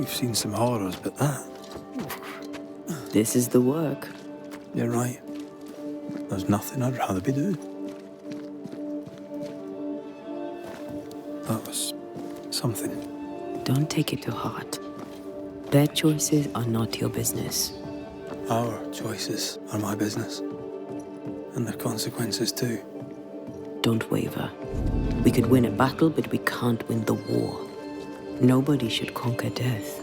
We've seen some horrors, but that... This is the work. You're right. There's nothing I'd rather be doing. That was something. Don't take it to heart. Their choices are not your business. Our choices are my business. And their consequences too. Don't waver. We could win a battle, but we can't win the war. Nobody should conquer death.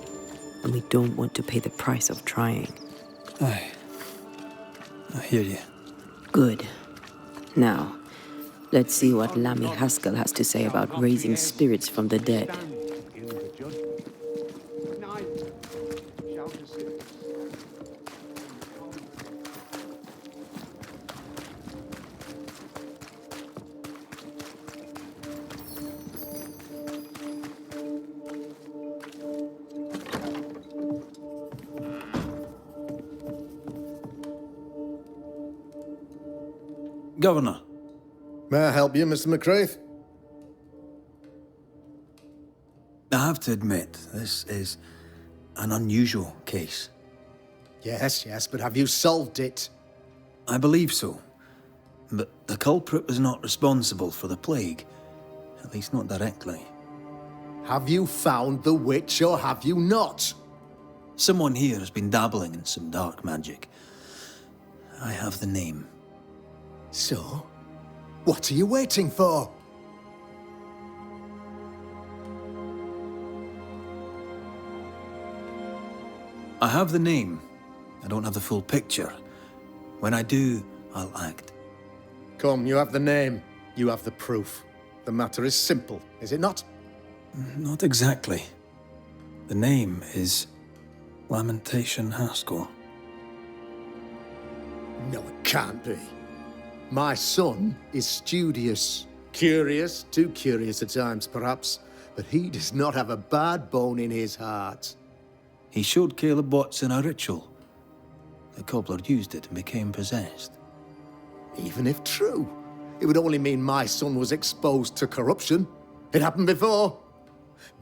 And we don't want to pay the price of trying. Aye. I hear you. Good. Now, let's see what Lammy Haskell has to say about raising spirits from the dead. Governor. May I help you, Mr. McCraith? I have to admit, this is an unusual case. Yes, but have you solved it? I believe so. But the culprit was not responsible for the plague. At least not directly. Have you found the witch or have you not? Someone here has been dabbling in some dark magic. I have the name. So? What are you waiting for? I have the name. I don't have the full picture. When I do, I'll act. Come, you have the name. You have the proof. The matter is simple, is it not? Not exactly. The name is Lamentation Haskell. No, it can't be. My son is studious. Curious, too curious at times, perhaps. But he does not have a bad bone in his heart. He showed Caleb Watson a ritual. The cobbler used it and became possessed. Even if true, it would only mean my son was exposed to corruption. It happened before.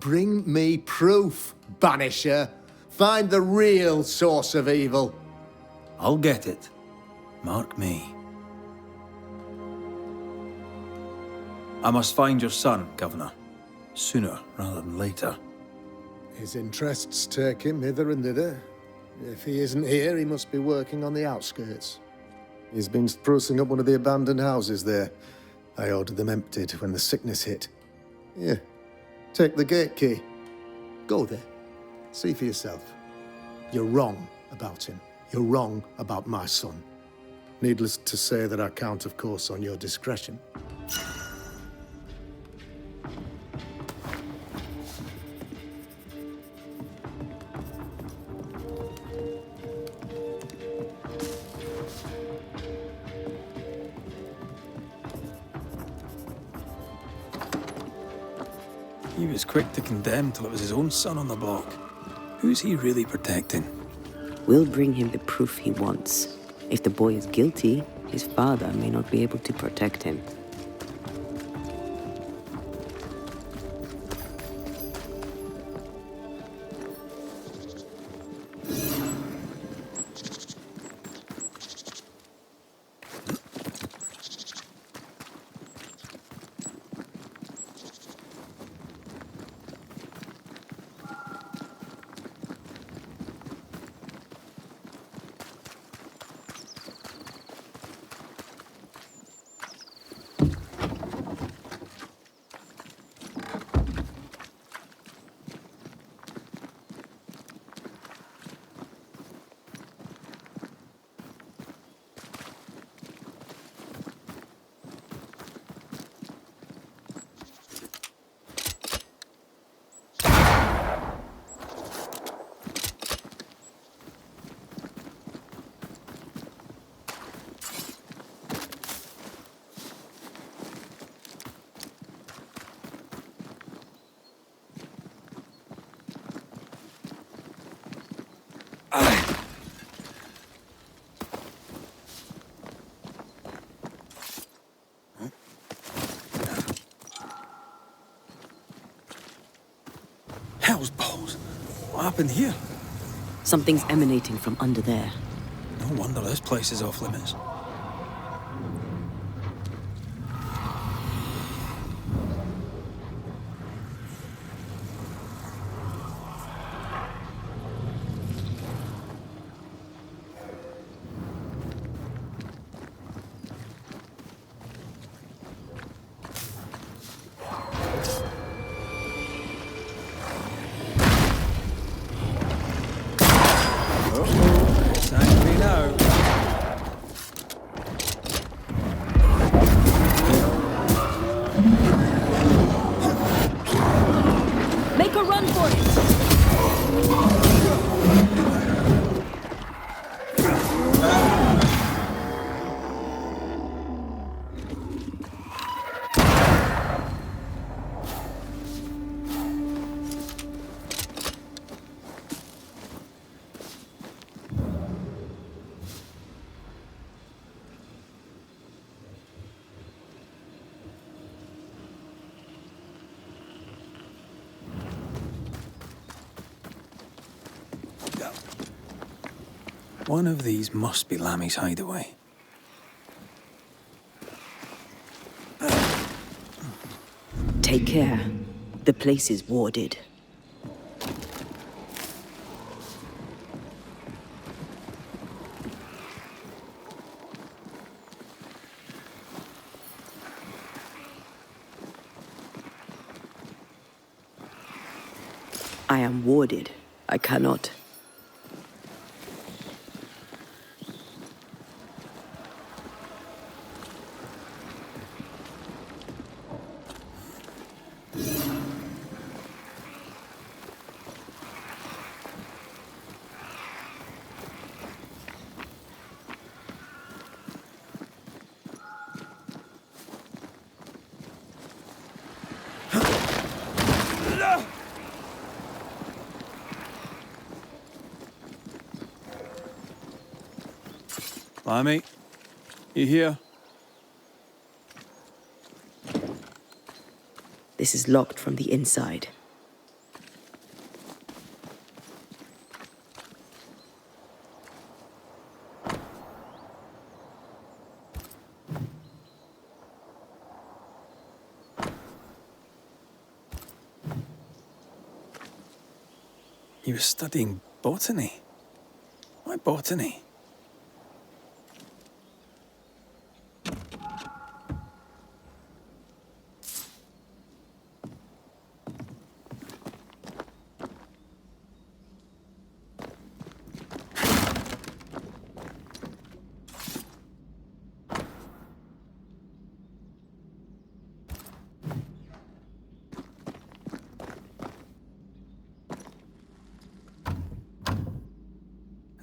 Bring me proof, Banisher. Find the real source of evil. I'll get it. Mark me. I must find your son, Governor. Sooner rather than later. His interests take him hither and thither. If he isn't here, he must be working on the outskirts. He's been sprucing up one of the abandoned houses there. I ordered them emptied when the sickness hit. Here, take the gate key. Go there. See for yourself. You're wrong about him. You're wrong about my son. Needless to say that I count, of course, on your discretion. He was quick to condemn till it was his own son on the block. Who's he really protecting? We'll bring him the proof he wants. If the boy is guilty, his father may not be able to protect him. Hell's balls. What happened here? Something's emanating from under there. No wonder this place is off limits. Make a run for it! One of these must be Lammy's hideaway. Take care. The place is warded. I am warded. I cannot. Lammy, you here? This is locked from the inside. He was studying botany. Why botany?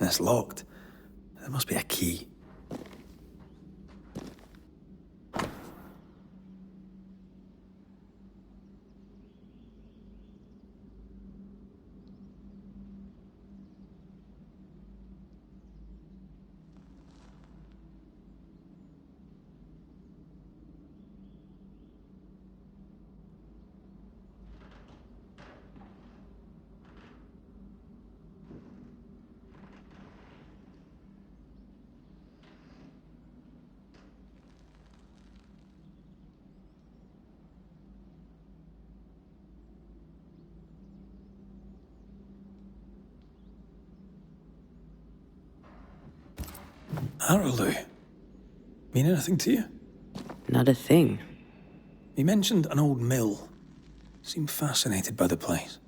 It's locked. There must be a key. Harrows. Mean anything to you? Not a thing. He mentioned an old mill. Seemed fascinated by the place.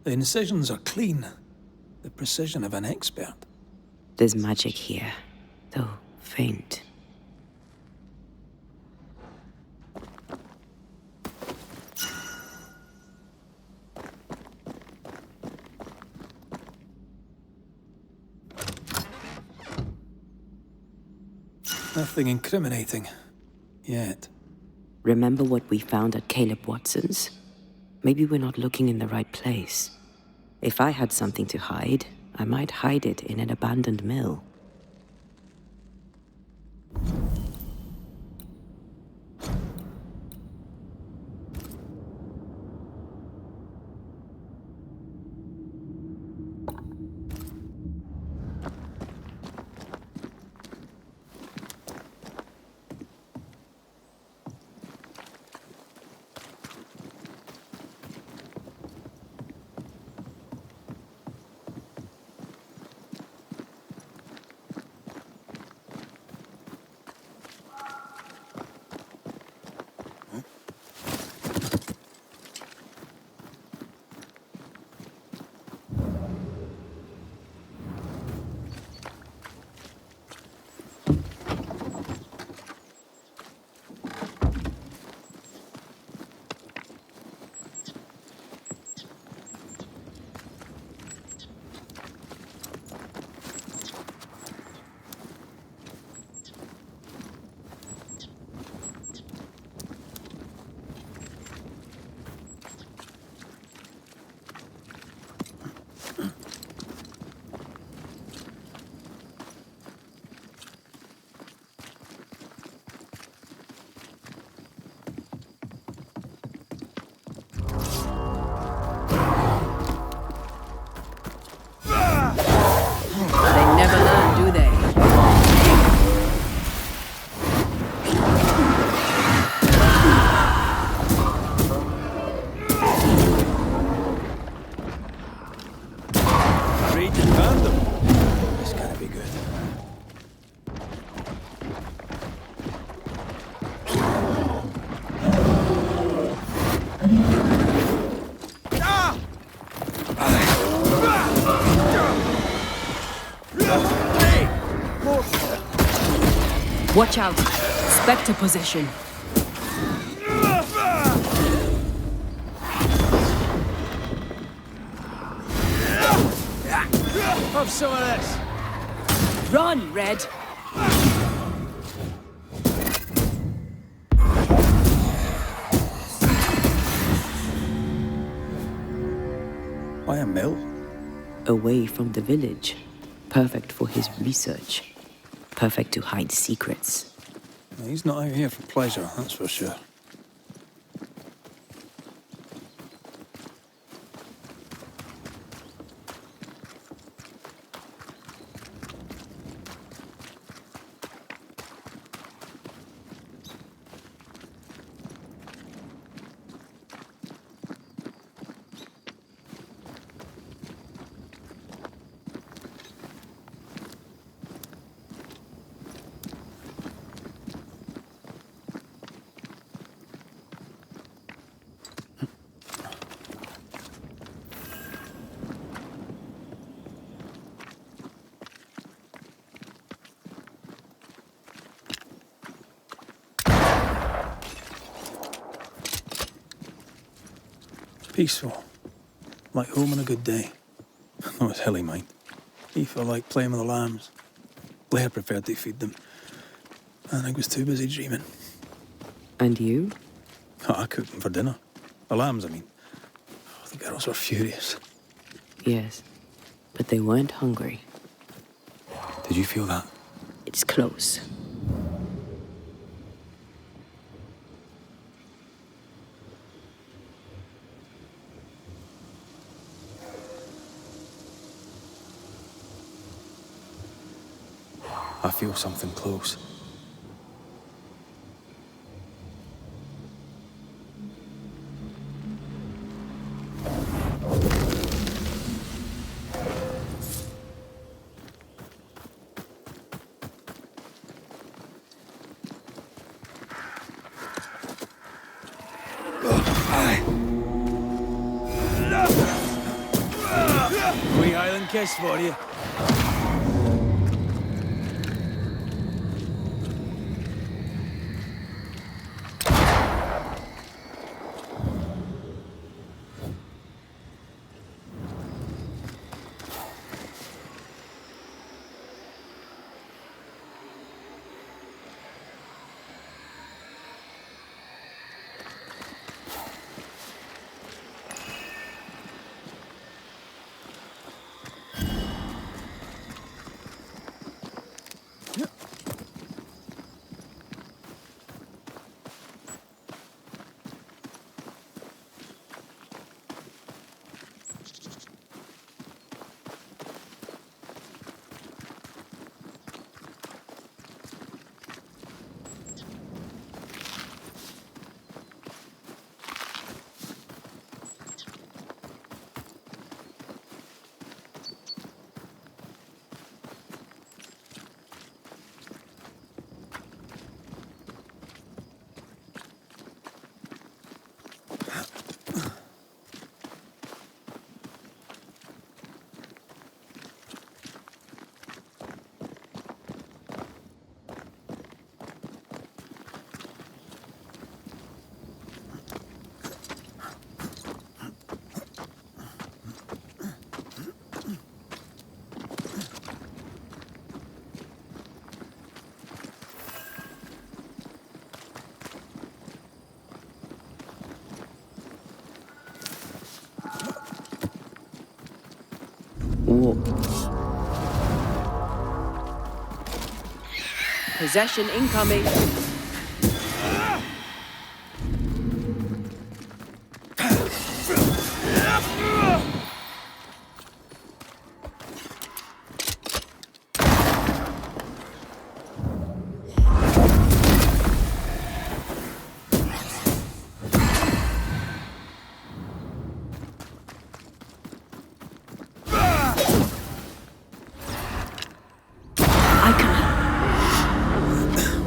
The incisions are clean. The precision of an expert. There's magic here, though faint. Nothing incriminating. Yet. Remember what we found at Caleb Watson's? Maybe we're not looking in the right place. If I had something to hide, I might hide it in an abandoned mill. Watch out! Spectre position. Have some of this. Run, Red! Why a mill? Away from the village. Perfect for his research. Perfect to hide secrets. He's not out here for pleasure, that's for sure. Peaceful. Like home on a good day. No, it's hilly, mind. He felt like playing with the lambs. Blair preferred to feed them. And I was too busy dreaming. And you? Oh, I cooked them for dinner. The lambs, I mean. Oh, the girls were furious. Yes, but they weren't hungry. Did you feel that? It's close. I feel something close. Wee Highland kiss for you. war. Possession incoming.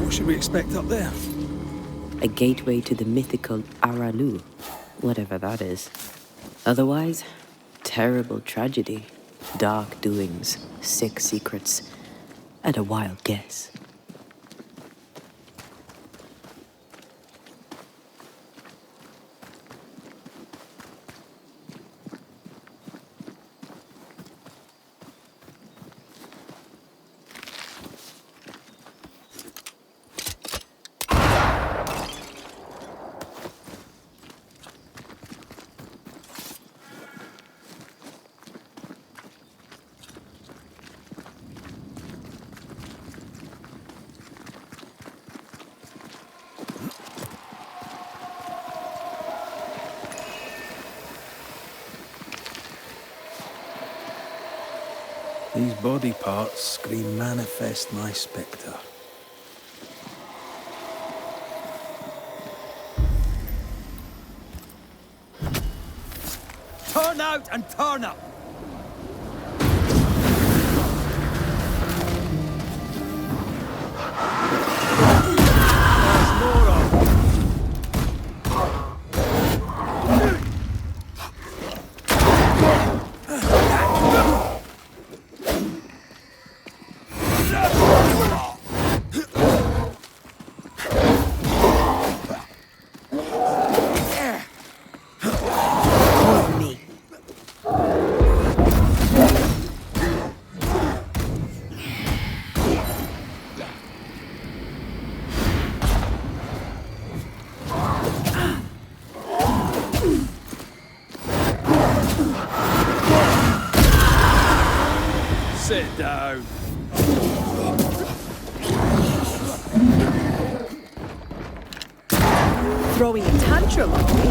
What should we expect up there? A gateway to the mythical Aralu, whatever that is. Otherwise, terrible tragedy, dark doings, sick secrets, and a wild guess. These body parts scream manifest my spectre. Turn out and turn up! There's more of them. Sit down. Throwing a tantrum, are we?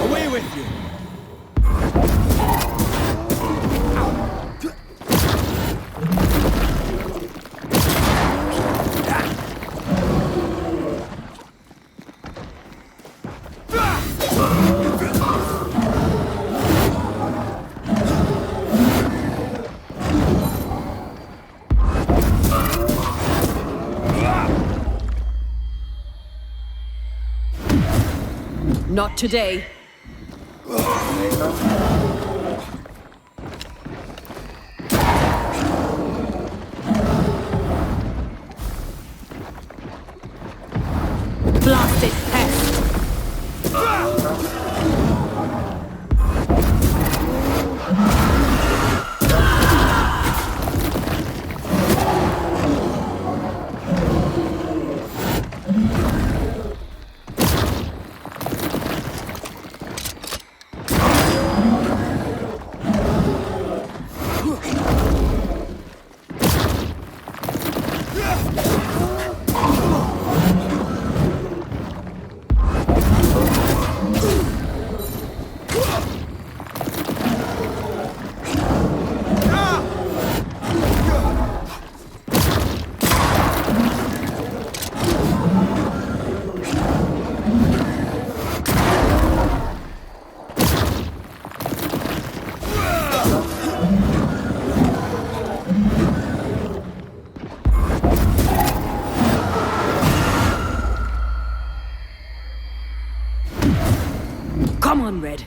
Away with you! Not today. Blasted pest! Come on, Red.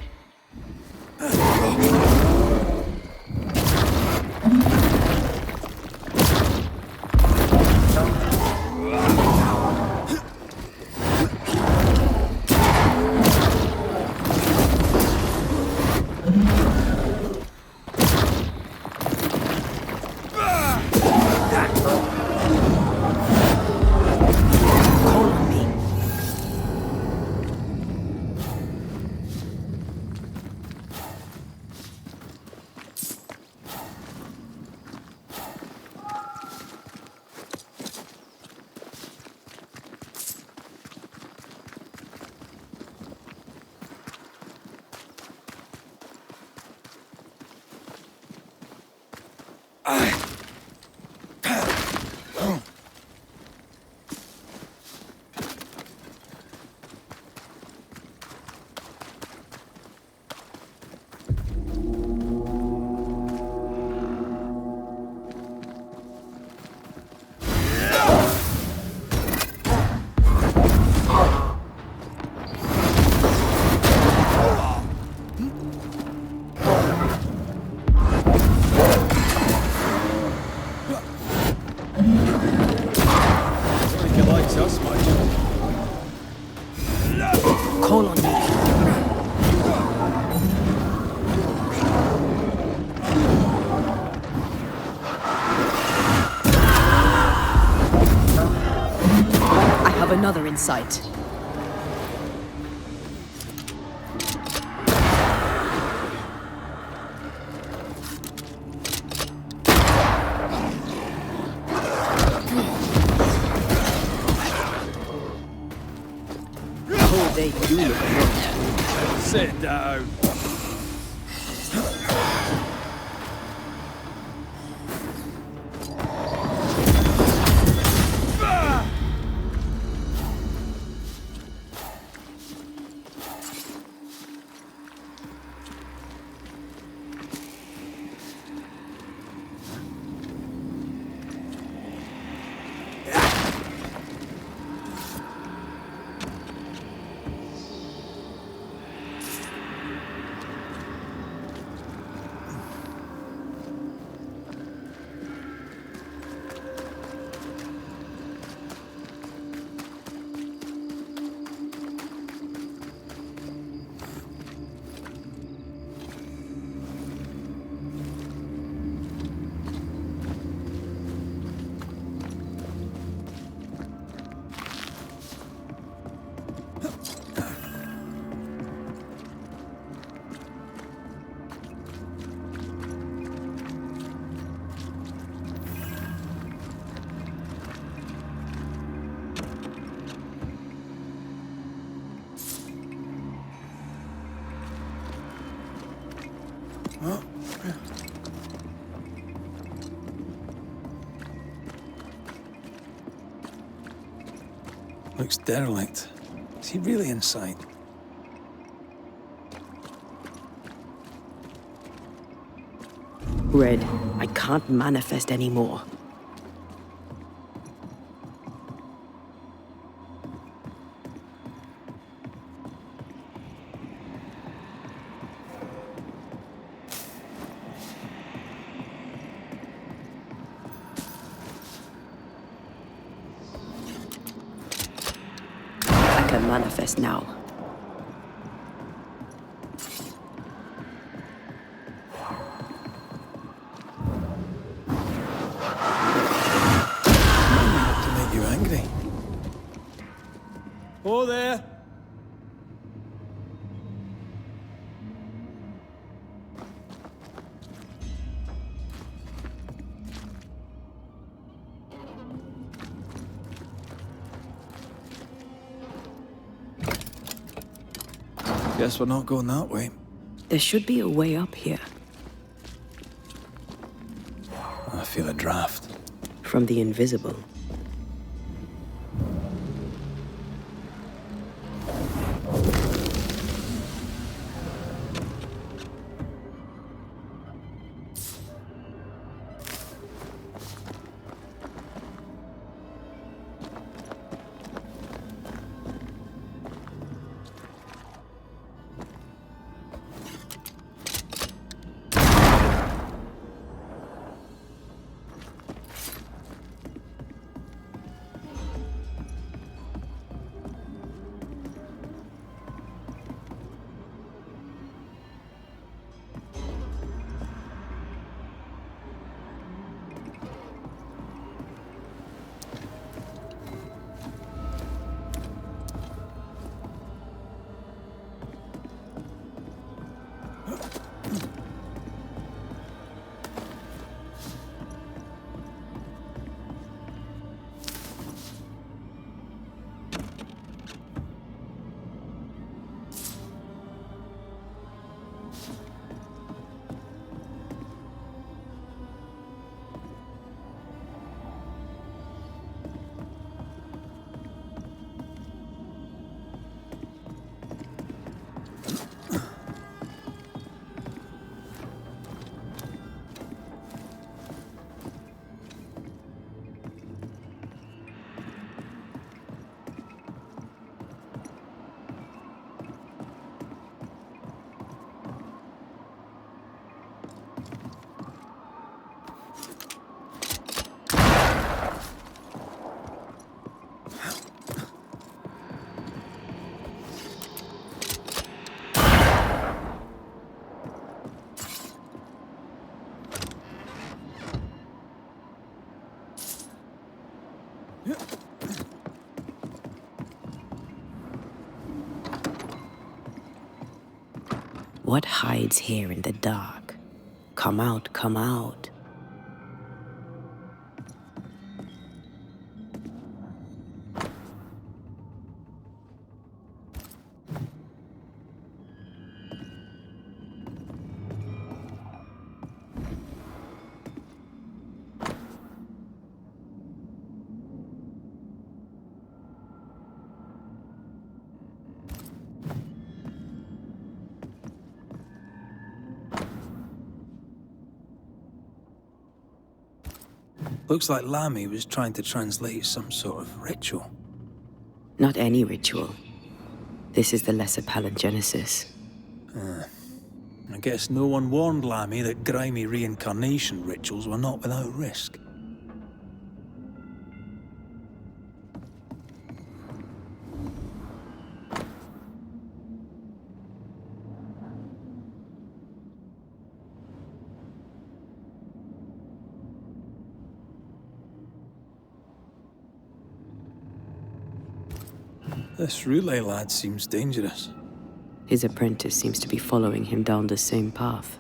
Call on me. I have another in sight. Oh, they do look good. Sit down. Looks derelict. Is he really inside? Red, I can't manifest anymore. I can manifest now. Oh, there! Guess we're not going that way. There should be a way up here. I feel a draft. From the invisible. What hides here in the dark? Come out, come out. Looks like Lammy was trying to translate some sort of ritual. Not any ritual. This is the lesser palingenesis. I guess no one warned Lammy that grimy reincarnation rituals were not without risk. This relay lad seems dangerous. His apprentice seems to be following him down the same path.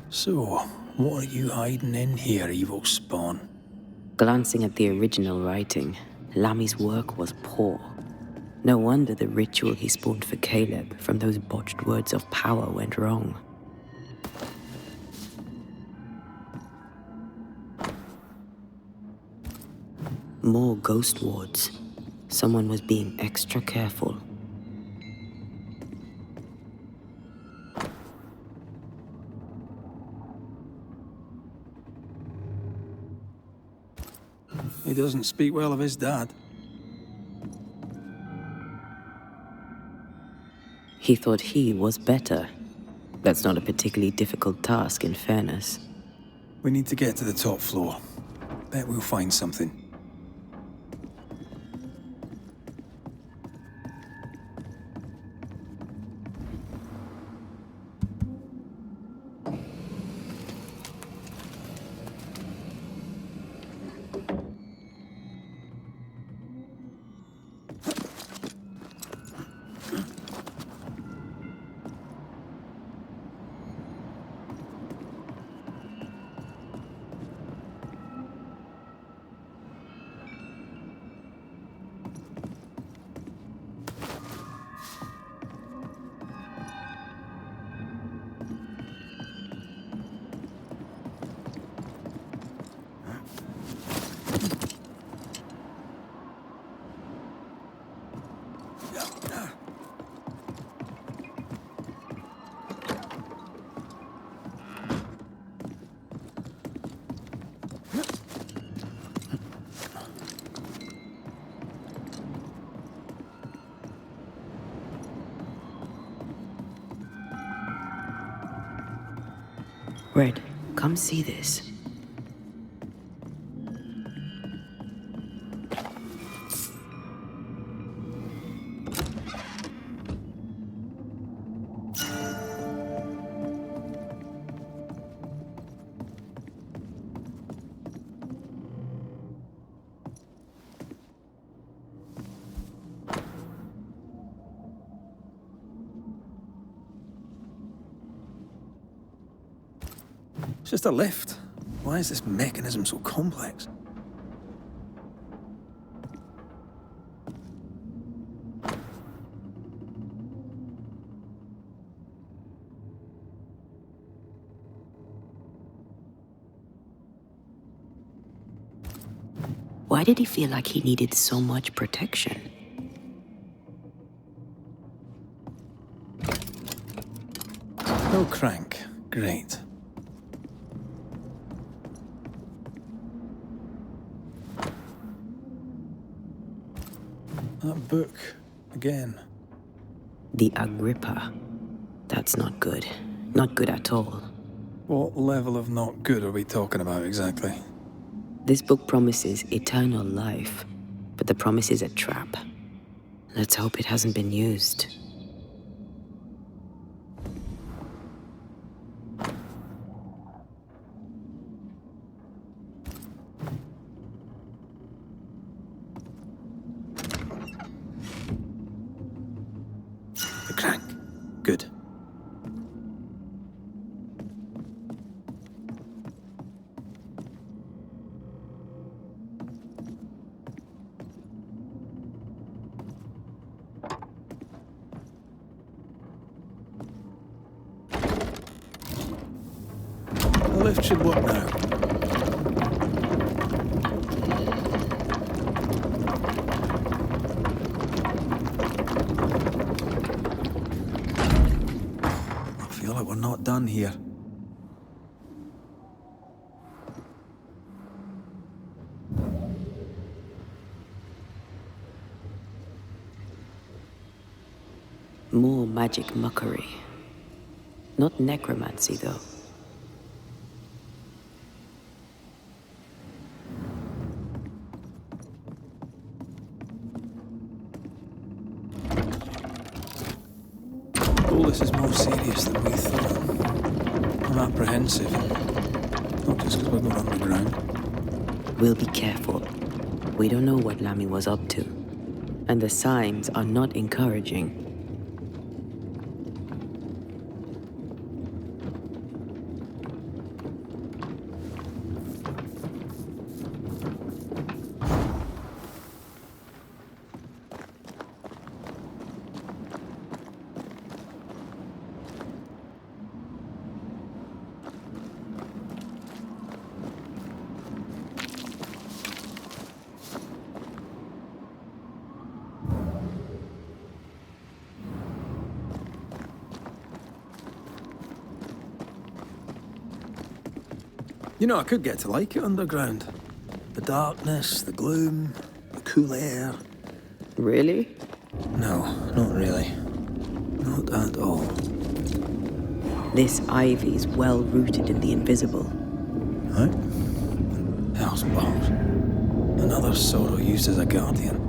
So, what are you hiding in here, evil spawn? Glancing at the original writing, Lammy's work was poor. No wonder the ritual he spawned for Caleb from those botched words of power went wrong. More ghost wards. Someone was being extra careful. He doesn't speak well of his dad. He thought he was better. That's not a particularly difficult task, in fairness. We need to get to the top floor. Bet we'll find something. Red, come see this. It's just a lift. Why is this mechanism so complex? Why did he feel like he needed so much protection? No crank. Great. That book, again. The Agrippa. That's not good. Not good at all. What level of not good are we talking about exactly? This book promises eternal life, but the promise is a trap. Let's hope it hasn't been used. crank. Good. The lift should work now. I feel like we're not done here. More magic muckery. Not necromancy, though. All this is more serious than we thought. I'm apprehensive. Not just because we're going underground. We'll be careful. We don't know what Lammy was up to. And the signs are not encouraging. You know, I could get to like it underground. The darkness, the gloom, the cool air. Really? No, not really. Not at all. This ivy's well rooted in the invisible. Right? Hellspawn. Another sorrow used as a guardian.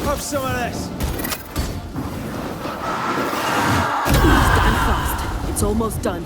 Have some of this! Stand fast. It's almost done.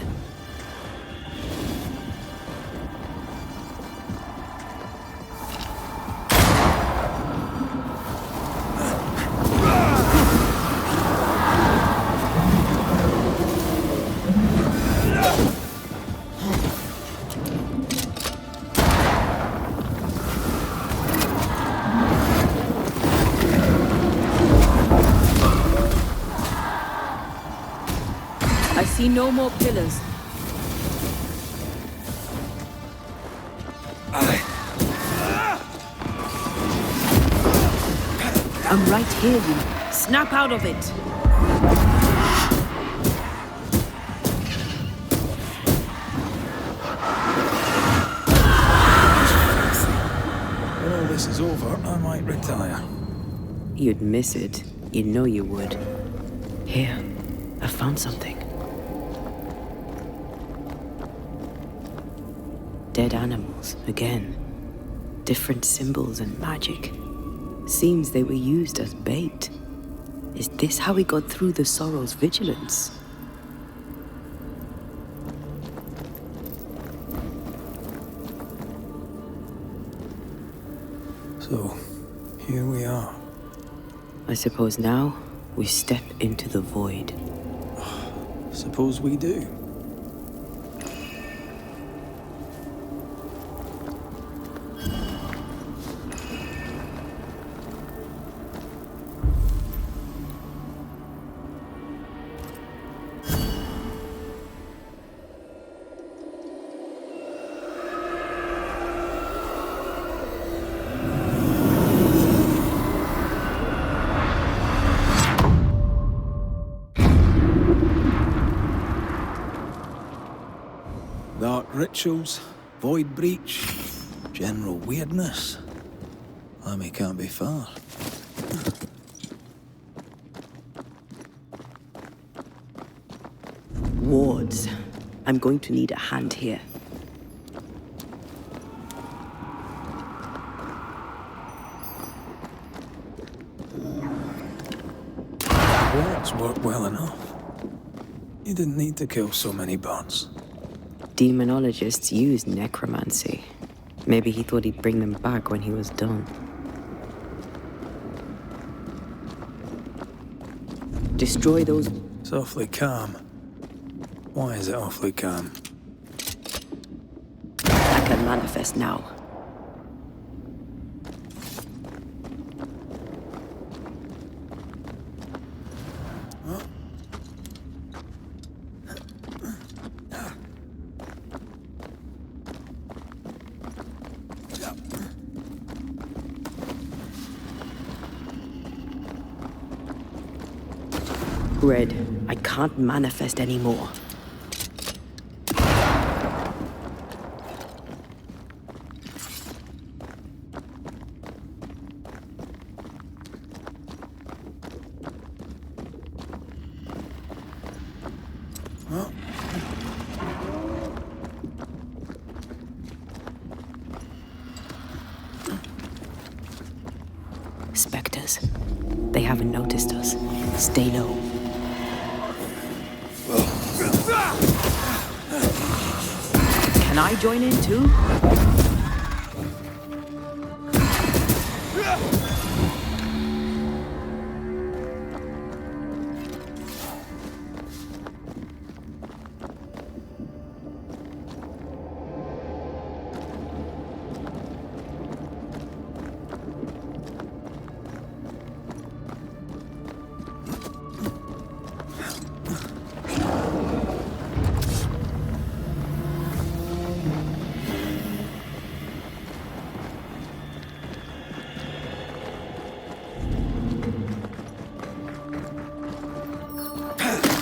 I see no more pillars. I'm right here, you. Snap out of it. When all this is over, I might retire. You'd miss it. You know you would. Here, I found something. Dead animals, again. Different symbols and magic. Seems they were used as bait. Is this how we got through the Sorrow's vigilance? So, here we are. I suppose now we step into the void. Suppose we do. Dark rituals, void breach, general weirdness. Lammy can't be far. Wards. I'm going to need a hand here. Wards work well enough. You didn't need to kill so many birds. Demonologists use necromancy. Maybe he thought he'd bring them back when he was done. Destroy those... It's awfully calm. Why is it awfully calm? I can manifest now. Red, I can't manifest anymore. Spectres. They haven't noticed us. Stay low. Can I join in too?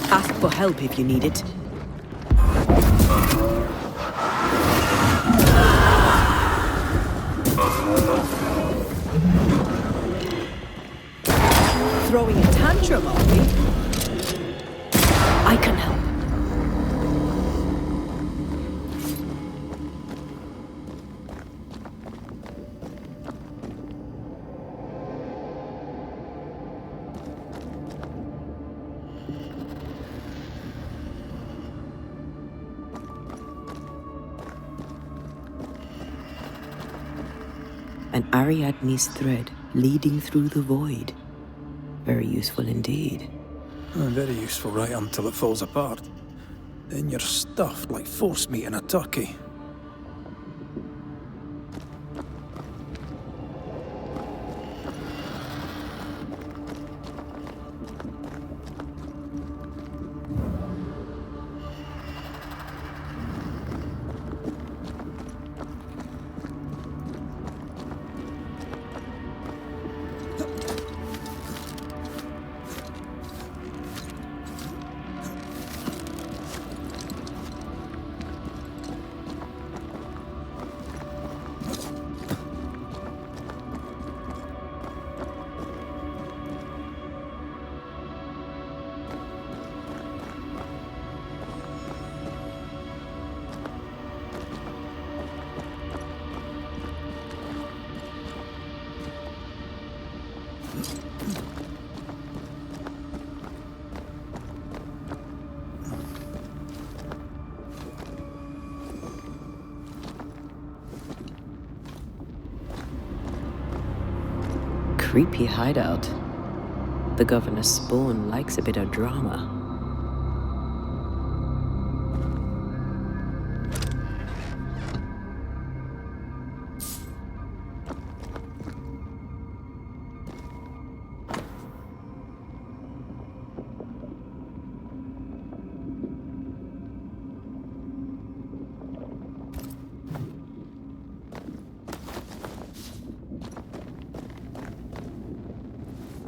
Ask for help if you need it. Throwing a tantrum, are we? I can help. An Ariadne's thread leading through the void. Very useful indeed. Very useful right until it falls apart. Then you're stuffed like force meat in a turkey. Creepy hideout. The Governor's spawn likes a bit of drama.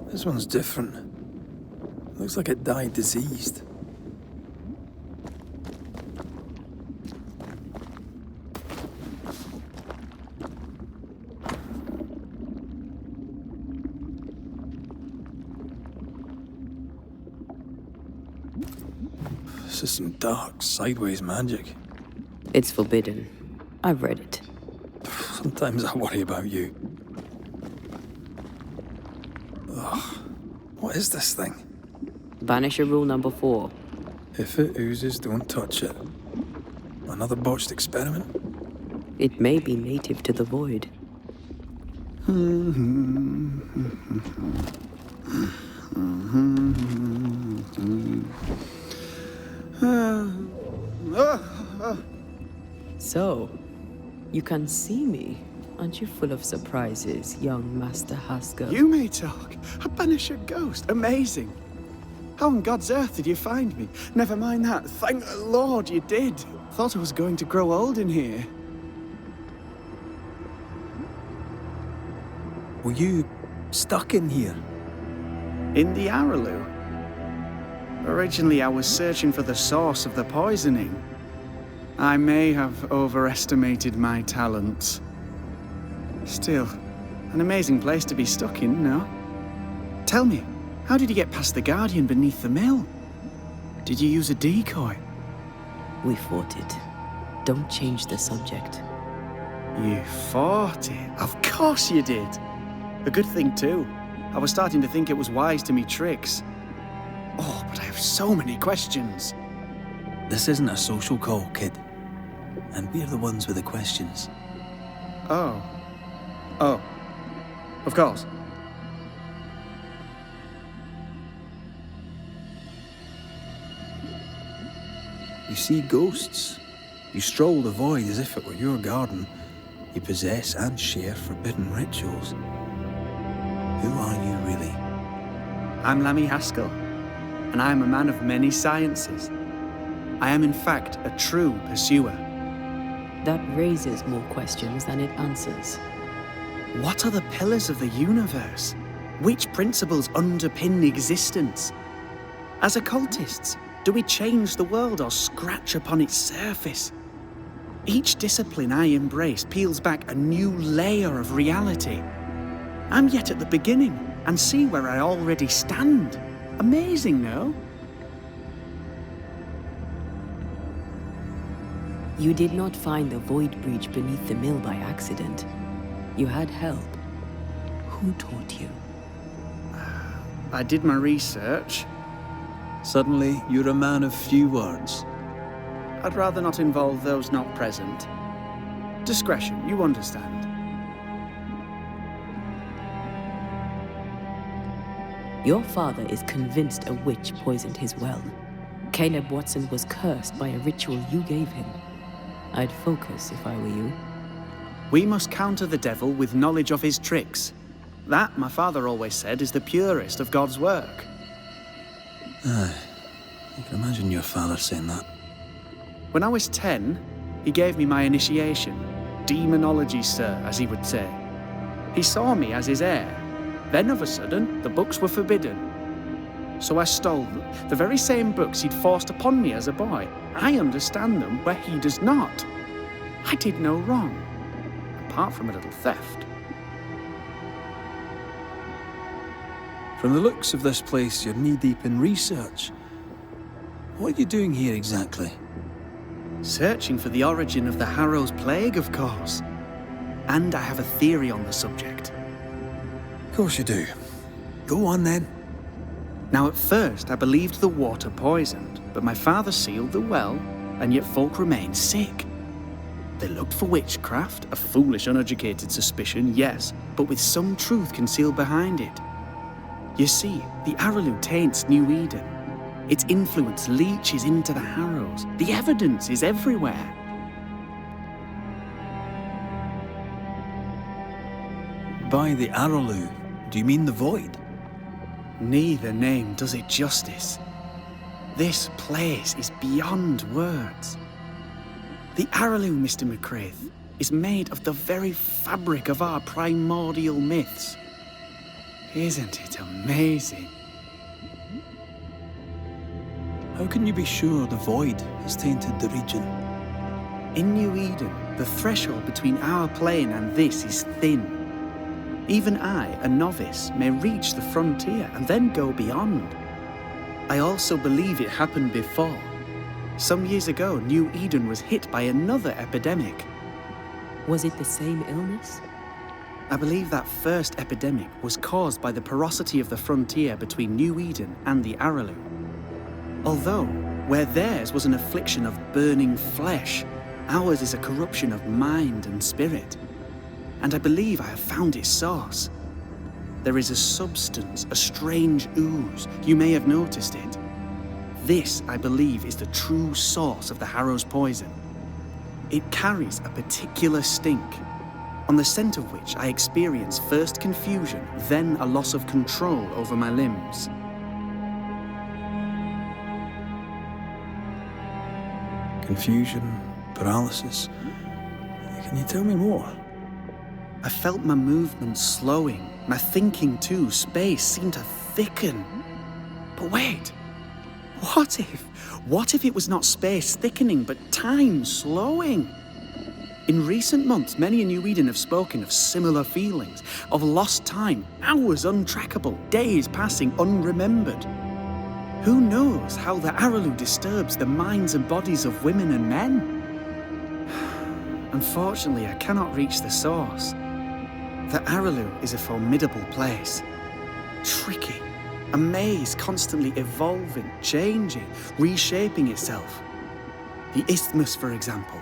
This one's different. Looks like it died diseased. This is some dark, sideways magic. It's forbidden. I've read it. Sometimes I worry about you. Ugh. What is this thing? Banisher rule number 4. If it oozes, don't touch it. Another botched experiment? It may be native to the void. So, you can see me. Aren't you full of surprises, young Master Haskell? You may talk. A Banisher ghost. Amazing. How on God's earth did you find me? Never mind that. Thank the Lord you did. Thought I was going to grow old in here. Were you stuck in here? In the Harrows? Originally, I was searching for the source of the poisoning. I may have overestimated my talents. Still, an amazing place to be stuck in, no? Tell me, how did you get past the Guardian beneath the mill? Did you use a decoy? We fought it. Don't change the subject. You fought it? Of course you did. A good thing, too. I was starting to think it was wise to me tricks. Oh, but I have so many questions. This isn't a social call, kid. And we're the ones with the questions. Oh. Oh. Of course. You see ghosts. You stroll the void as if it were your garden. You possess and share forbidden rituals. Who are you really? I'm Lammy Haskell, and I am a man of many sciences. I am in fact a true pursuer. That raises more questions than it answers. What are the pillars of the universe? Which principles underpin existence? As occultists, do we change the world or scratch upon its surface? Each discipline I embrace peels back a new layer of reality. I'm yet at the beginning and see where I already stand. Amazing, no? You did not find the void breach beneath the mill by accident. You had help. Who taught you? I did my research. Suddenly, you're a man of few words. I'd rather not involve those not present. Discretion, you understand. Your father is convinced a witch poisoned his well. Caleb Watson was cursed by a ritual you gave him. I'd focus if I were you. We must counter the devil with knowledge of his tricks. That, my father always said, is the purest of God's work. Aye. You can imagine your father saying that. When I was 10, he gave me my initiation. Demonology, sir, as he would say. He saw me as his heir. Then, of a sudden, the books were forbidden. So I stole them, the very same books he'd forced upon me as a boy. I understand them where he does not. I did no wrong, apart from a little theft. From the looks of this place, you're knee-deep in research. What are you doing here exactly? Searching for the origin of the Harrows plague, of course. And I have a theory on the subject. Of course you do. Go on then. Now, at first, I believed the water poisoned, but my father sealed the well, and yet folk remained sick. They looked for witchcraft, a foolish, uneducated suspicion, yes, but with some truth concealed behind it. You see, the Araloo taints New Eden. Its influence leaches into the Harrows. The evidence is everywhere. By the Araloo, do you mean the Void? Neither name does it justice. This place is beyond words. The Araloo, Mr. McCraith, is made of the very fabric of our primordial myths. Isn't it amazing? How can you be sure the Void has tainted the region? In New Eden, the threshold between our plane and this is thin. Even I, a novice, may reach the frontier and then go beyond. I also believe it happened before. Some years ago, New Eden was hit by another epidemic. Was it the same illness? I believe that first epidemic was caused by the porosity of the frontier between New Eden and the Araloo. Although, where theirs was an affliction of burning flesh, ours is a corruption of mind and spirit. And I believe I have found its source. There is a substance, a strange ooze. You may have noticed it. This, I believe, is the true source of the Harrows poison. It carries a particular stink, on the scent of which I experience first confusion, then a loss of control over my limbs. Confusion, paralysis. Can you tell me more? I felt my movements slowing, my thinking too. Space seemed to thicken. But wait, what if it was not space thickening, but time slowing? In recent months, many in New Eden have spoken of similar feelings, of lost time, hours untrackable, days passing unremembered. Who knows how the Araloo disturbs the minds and bodies of women and men? Unfortunately, I cannot reach the source. The Araloo is a formidable place. Tricky. A maze constantly evolving, changing, reshaping itself. The isthmus, for example.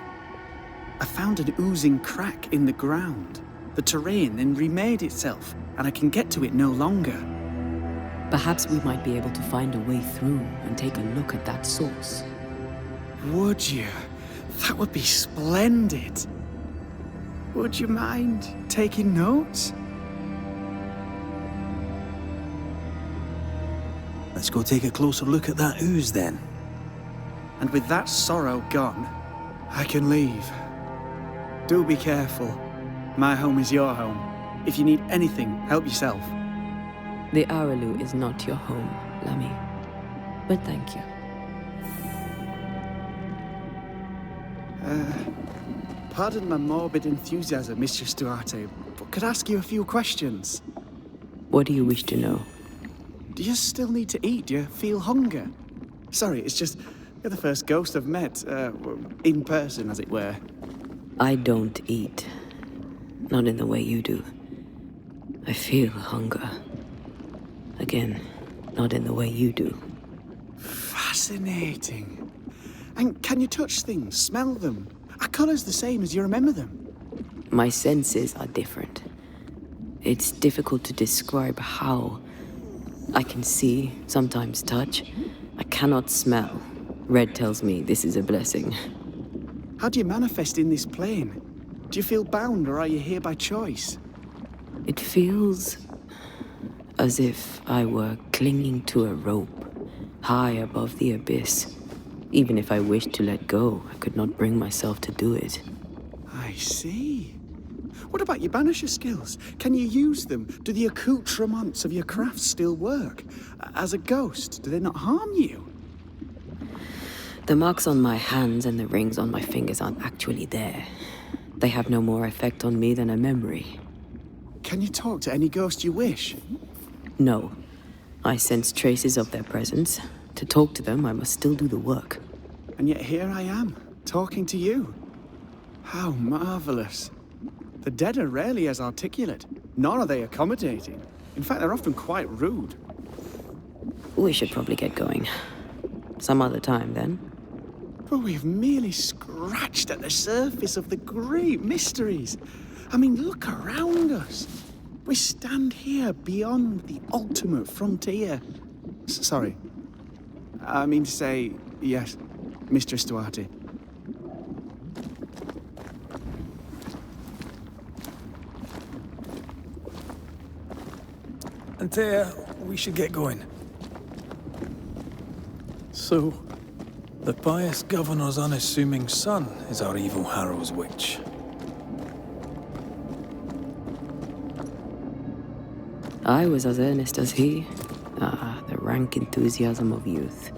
I found an oozing crack in the ground. The terrain then remade itself, and I can get to it no longer. Perhaps we might be able to find a way through and take a look at that source. Would you? That would be splendid. Would you mind taking notes? Let's go take a closer look at that ooze then. And with that sorrow gone, I can leave. Do be careful. My home is your home. If you need anything, help yourself. The Araloo is not your home, Lammy. But thank you. Pardon my morbid enthusiasm, Mistress Duarte, but could I ask you a few questions? What do you wish to know? Do you still need to eat? Do you feel hunger? Sorry, it's just, you're the first ghost I've met, in person, as it were. I don't eat. Not in the way you do. I feel hunger. Again, not in the way you do. Fascinating. And can you touch things, smell them? Are colours the same as you remember them? My senses are different. It's difficult to describe how. I can see, sometimes touch. I cannot smell. Red tells me this is a blessing. How do you manifest in this plane? Do you feel bound, or are you here by choice? It feels as if I were clinging to a rope, high above the abyss. Even if I wished to let go, I could not bring myself to do it. I see. What about your Banisher skills? Can you use them? Do the accoutrements of your craft still work? As a ghost, do they not harm you? The marks on my hands and the rings on my fingers aren't actually there. They have no more effect on me than a memory. Can you talk to any ghost you wish? No. I sense traces of their presence. To talk to them, I must still do the work. And yet here I am, talking to you. How marvelous. The dead are rarely as articulate, nor are they accommodating. In fact, they're often quite rude. We should probably get going. Some other time, then. But we've merely scratched at the surface of the great mysteries. I mean, look around us. We stand here beyond the ultimate frontier. Sorry. I mean to say, yes, Mistress Duarte. Antea, we should get going. So, the pious Governor's unassuming son is our evil Harrows witch. I was as earnest as he. Ah, the rank enthusiasm of youth.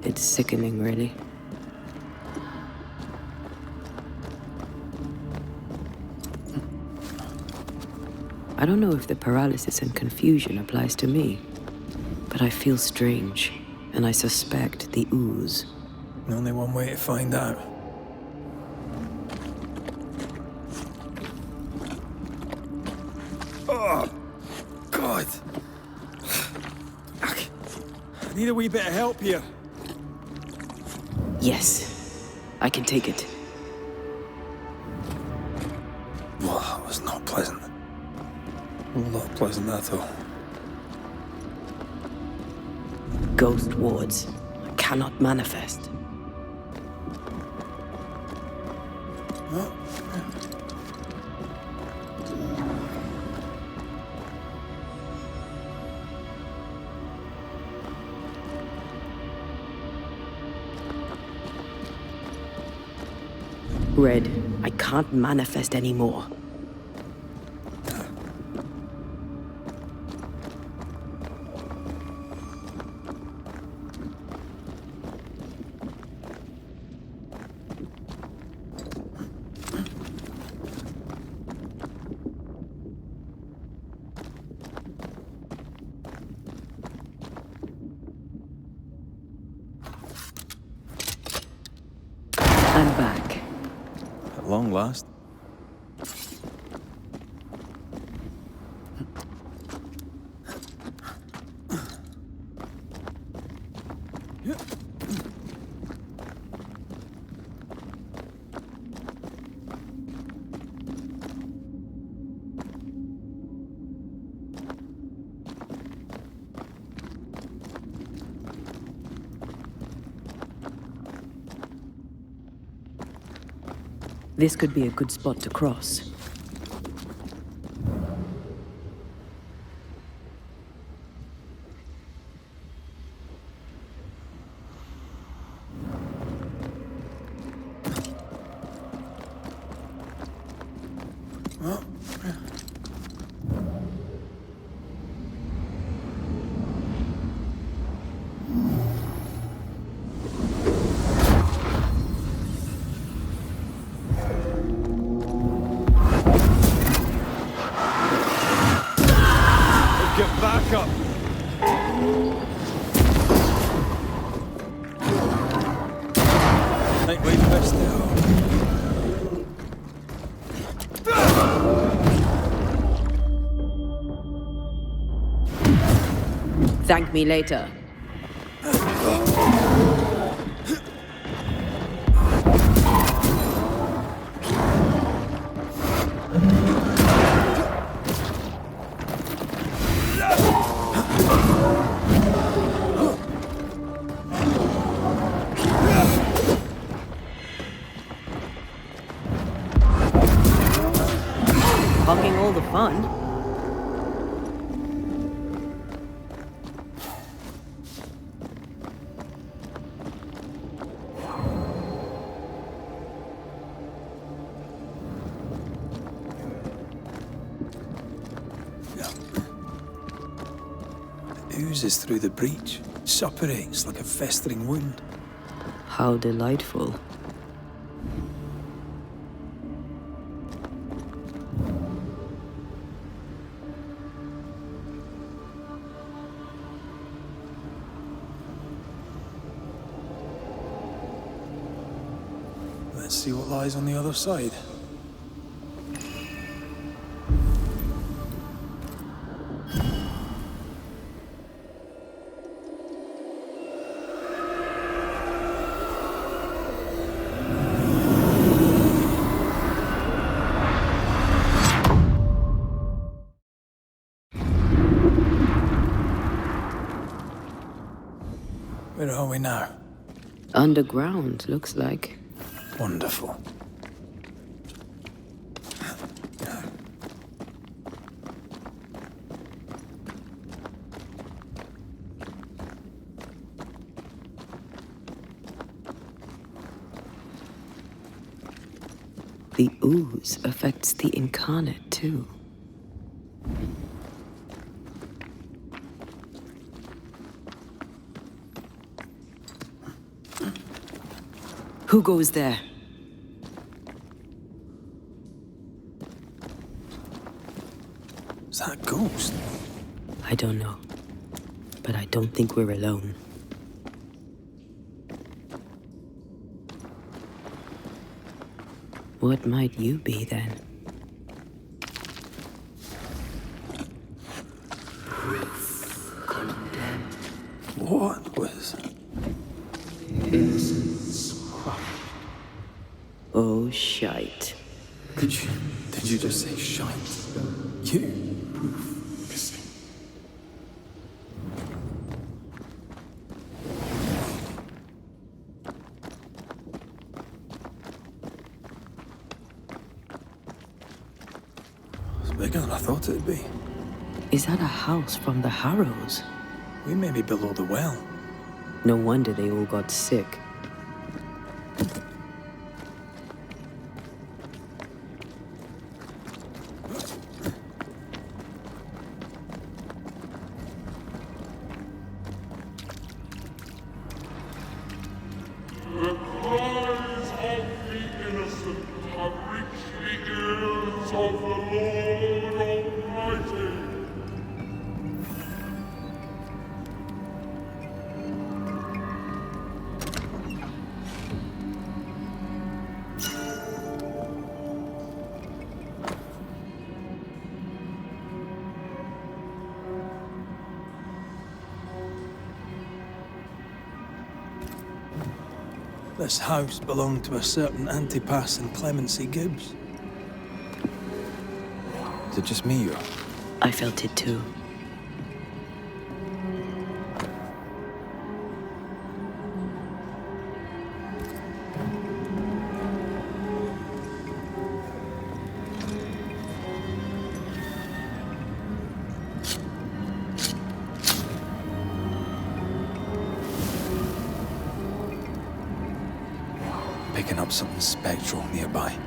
It's sickening, really. I don't know if the paralysis and confusion applies to me, but I feel strange, and I suspect the ooze. Only one way to find out. Oh, God. I need a wee bit of help here. Yes, I can take it. Well, that was not pleasant. Not pleasant at all. Ghost wards cannot manifest. Red, I can't manifest anymore. I'm back. At long last. This could be a good spot to cross. Get back up! Think we missed it. Thank me later. Hogging all the fun. Oozes through the breach, suppurates like a festering wound. How delightful. Let's see what lies on the other side. Where are we now? Underground, looks like. Wonderful. The ooze affects the incarnate, too. Who goes there? Is that a ghost? I don't know. But I don't think we're alone. What might you be, then? What was... Oh, shite. Did you just say shite? You? It's bigger than I thought it'd be. Is that a house from the Harrows? We may be below the well. No wonder they all got sick. This house belonged to a certain Antipas and Clemency Gibbs. Is it just me, or...? I felt it too. Picking up something spectral nearby.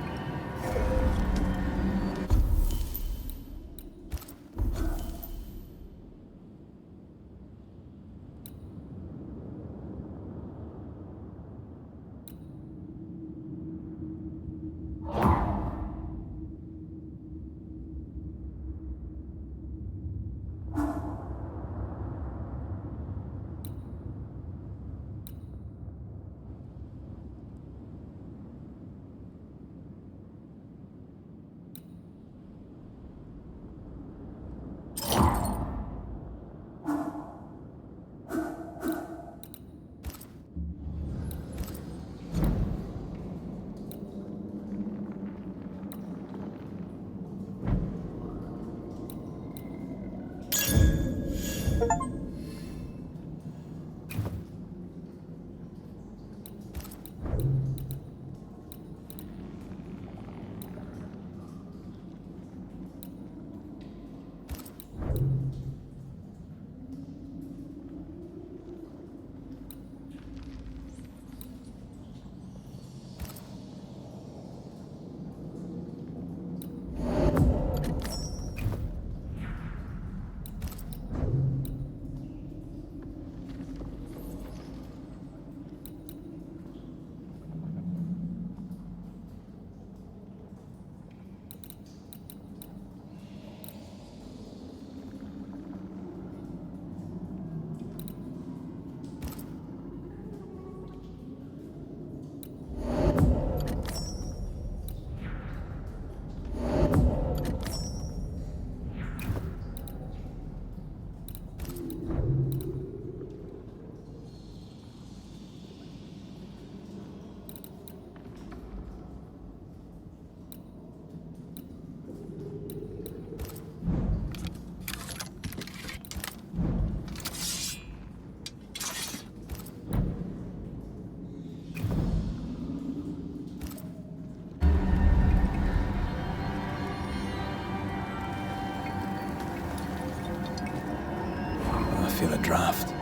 feel a draft.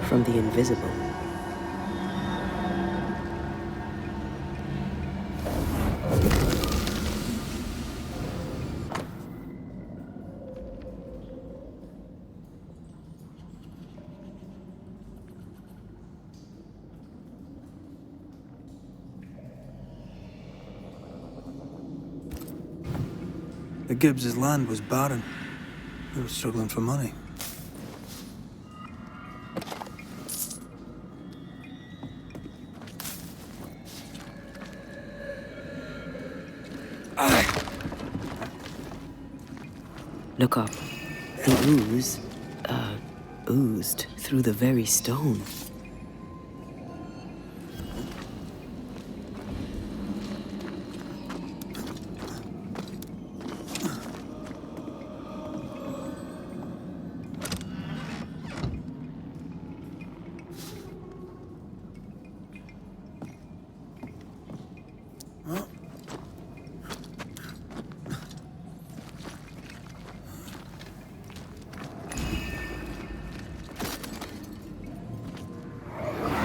From the invisible. The Gibbs' land was barren. They were struggling for money. Look up. The ooze, oozed through the very stone.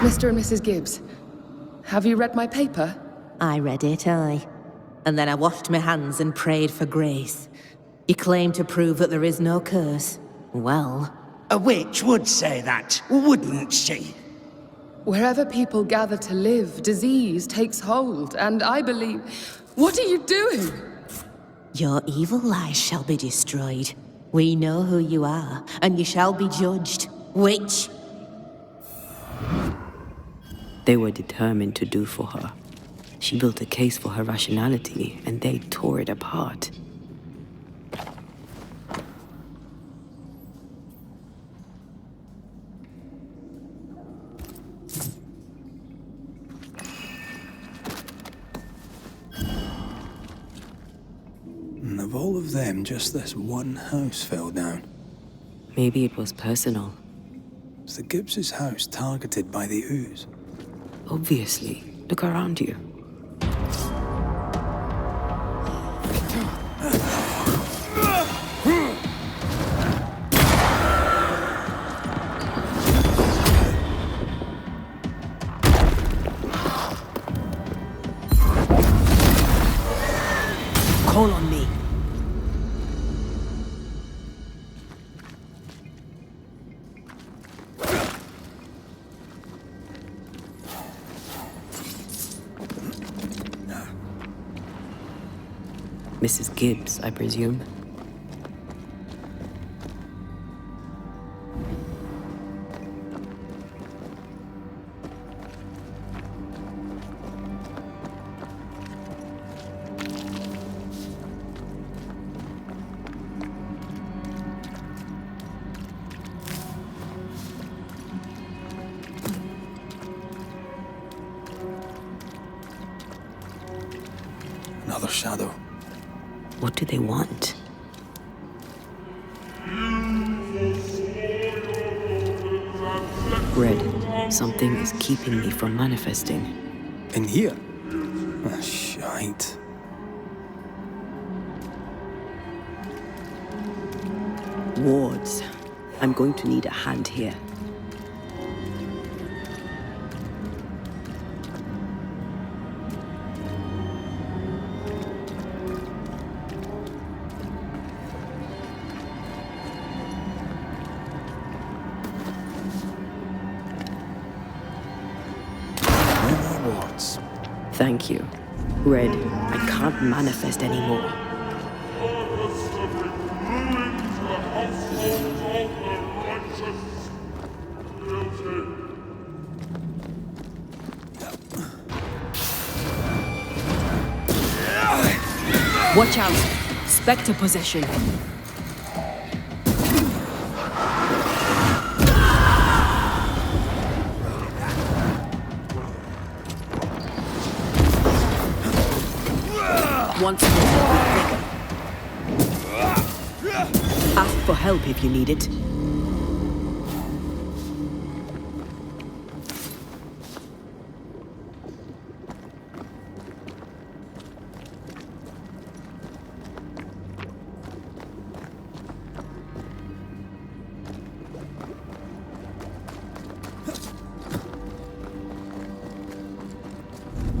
Mr. and Mrs. Gibbs, have you read my paper? I read it, aye. And then I washed my hands and prayed for grace. You claim to prove that there is no curse. Well, A witch would say that, wouldn't she? wherever people gather to live, disease takes hold, and I believe... What are you doing? your evil lies shall be destroyed. We know who you are, and you shall be judged. Witch! They were determined to do for her. She built a case for her rationality, and they tore it apart. And of all of them, just this one house fell down. Maybe it was personal. Was the Gibbs' house targeted by the ooze? Obviously. Look around you. Call on me. Mrs. Gibbs, I presume. Another shadow. What do they want? Red, something is keeping me from manifesting. In here? Ah, shite. Wards. I'm going to need a hand here. Thank you. Red, I can't manifest anymore. Watch out! Spectre possession. Once more, Ask for help if you need it.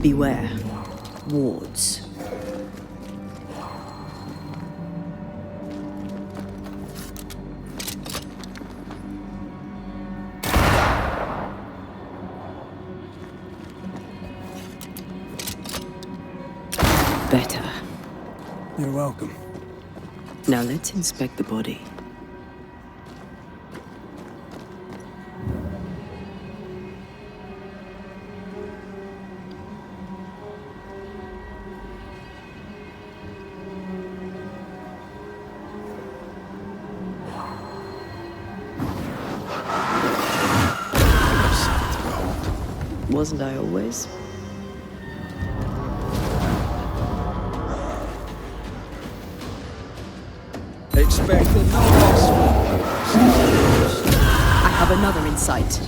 Beware. Wards. Better. You're welcome. Now let's inspect the body. Wasn't I always? Expected no less. I have another in sight.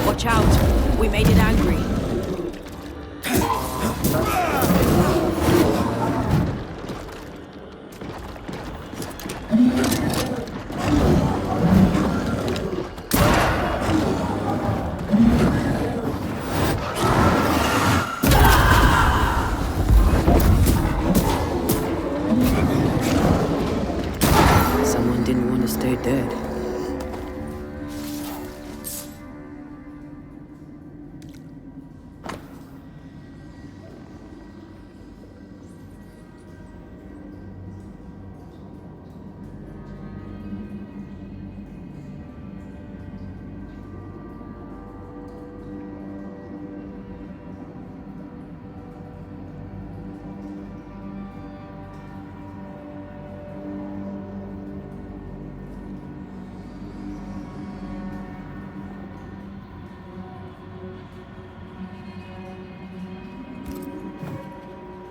Watch out! We made it angry. Someone didn't want to stay dead.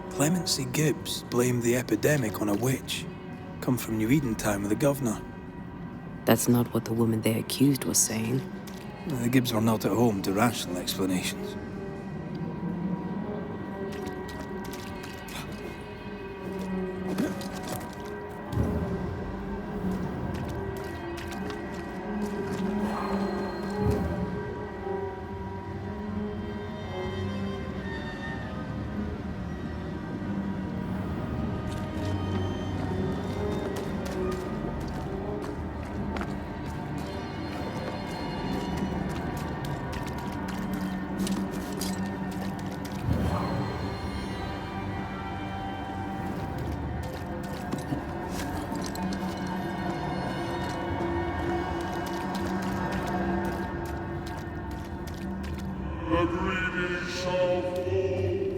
Clemency Gibbs blamed the epidemic on a witch. Come from New Eden time with the Govenor. That's not what the woman they accused was saying. The Gibbs were not at home to rational explanations. The greedy shall fall,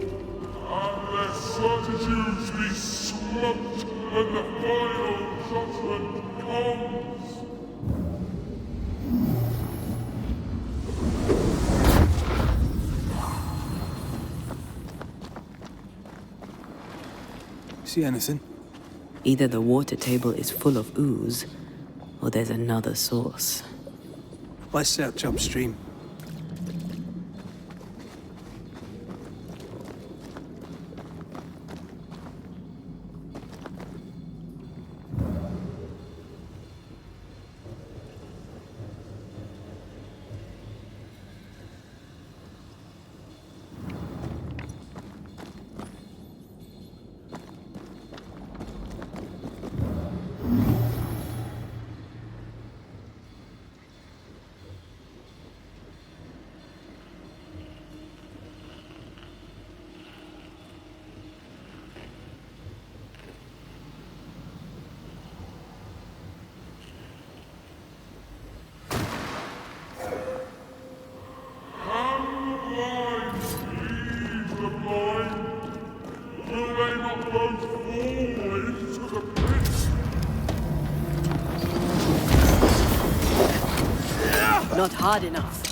unless certitudes be smoked when the final judgment comes. See anything? Either the water table is full of ooze, or there's another source. Let's search upstream. not hard enough.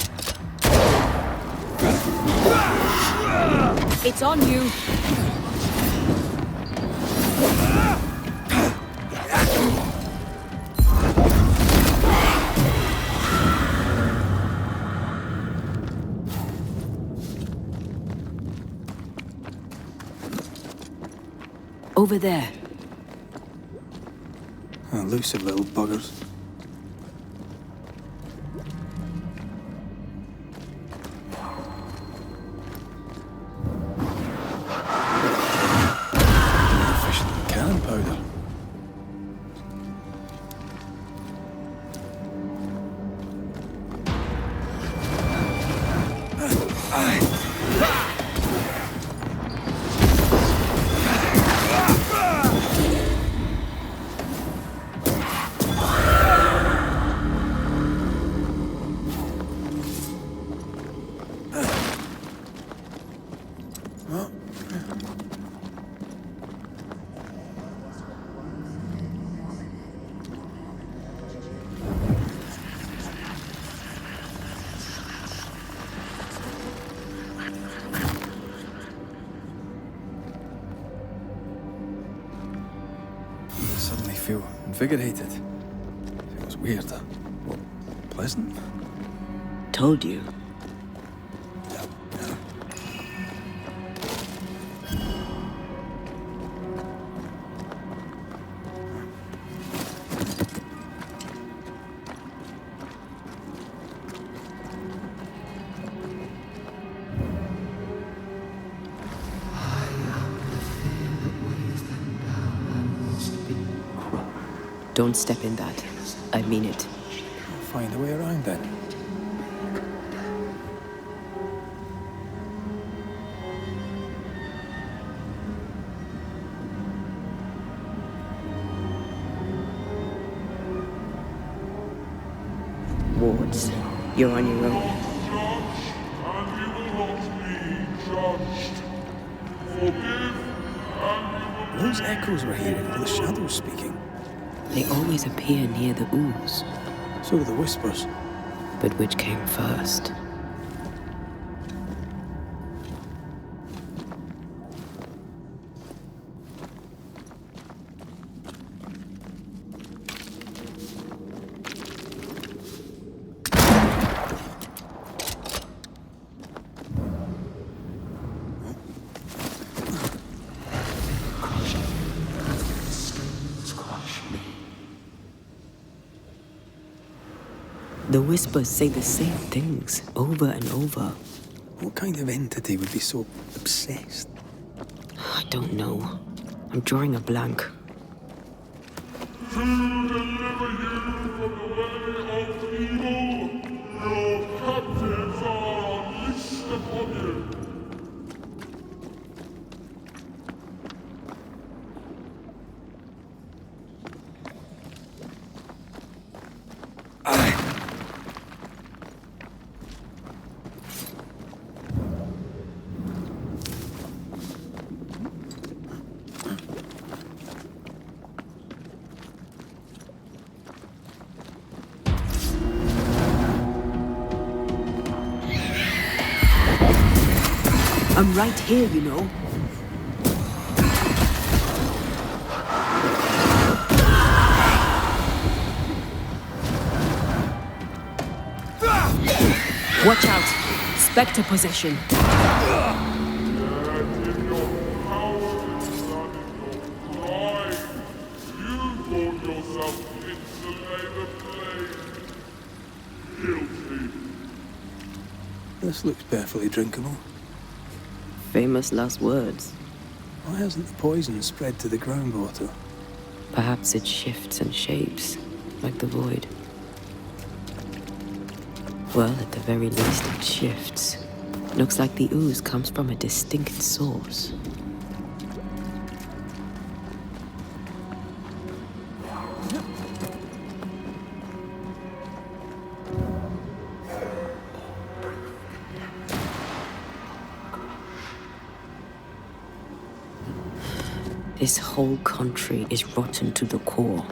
It's on you. Over there. Elusive little buggers. Efficient cannon powder. Suddenly feel invigorated. Feels weird. Well, pleasant. Told you. Don't step in that. I mean it. I'll find a way around then. Wards, you're on your own. And you will not be judged. Forgive, and you will Those echoes we're hearing are the shadows speaking. They always appear near the ooze. So do the whispers. But which came first? The whispers say the same things over and over. What kind of entity would be so obsessed? I don't know. I'm drawing a blank. to deliver you from the way of evil. Your captives are unleashed upon you. I'm right here, you know. Watch out! Spectre possession. This looks perfectly drinkable. Famous last words. Why hasn't the poison spread to the groundwater? Perhaps it shifts and shapes, like the void. Well, at the very least, it shifts. Looks like the ooze comes from a distinct source. This whole country is rotten to the core.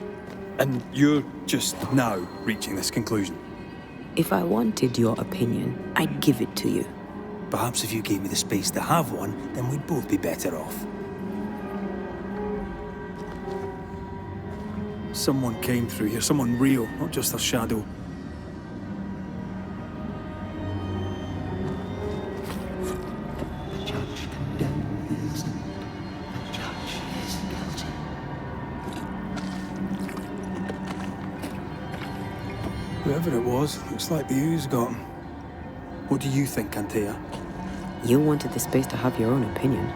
And you're just now reaching this conclusion? If I wanted your opinion, I'd give it to you. Perhaps if you gave me the space to have one, then we'd both be better off. Someone came through here, someone real, not just a shadow. Whoever it was, looks like the ooze got him. What do you think, Antea? You wanted the space to have your own opinion.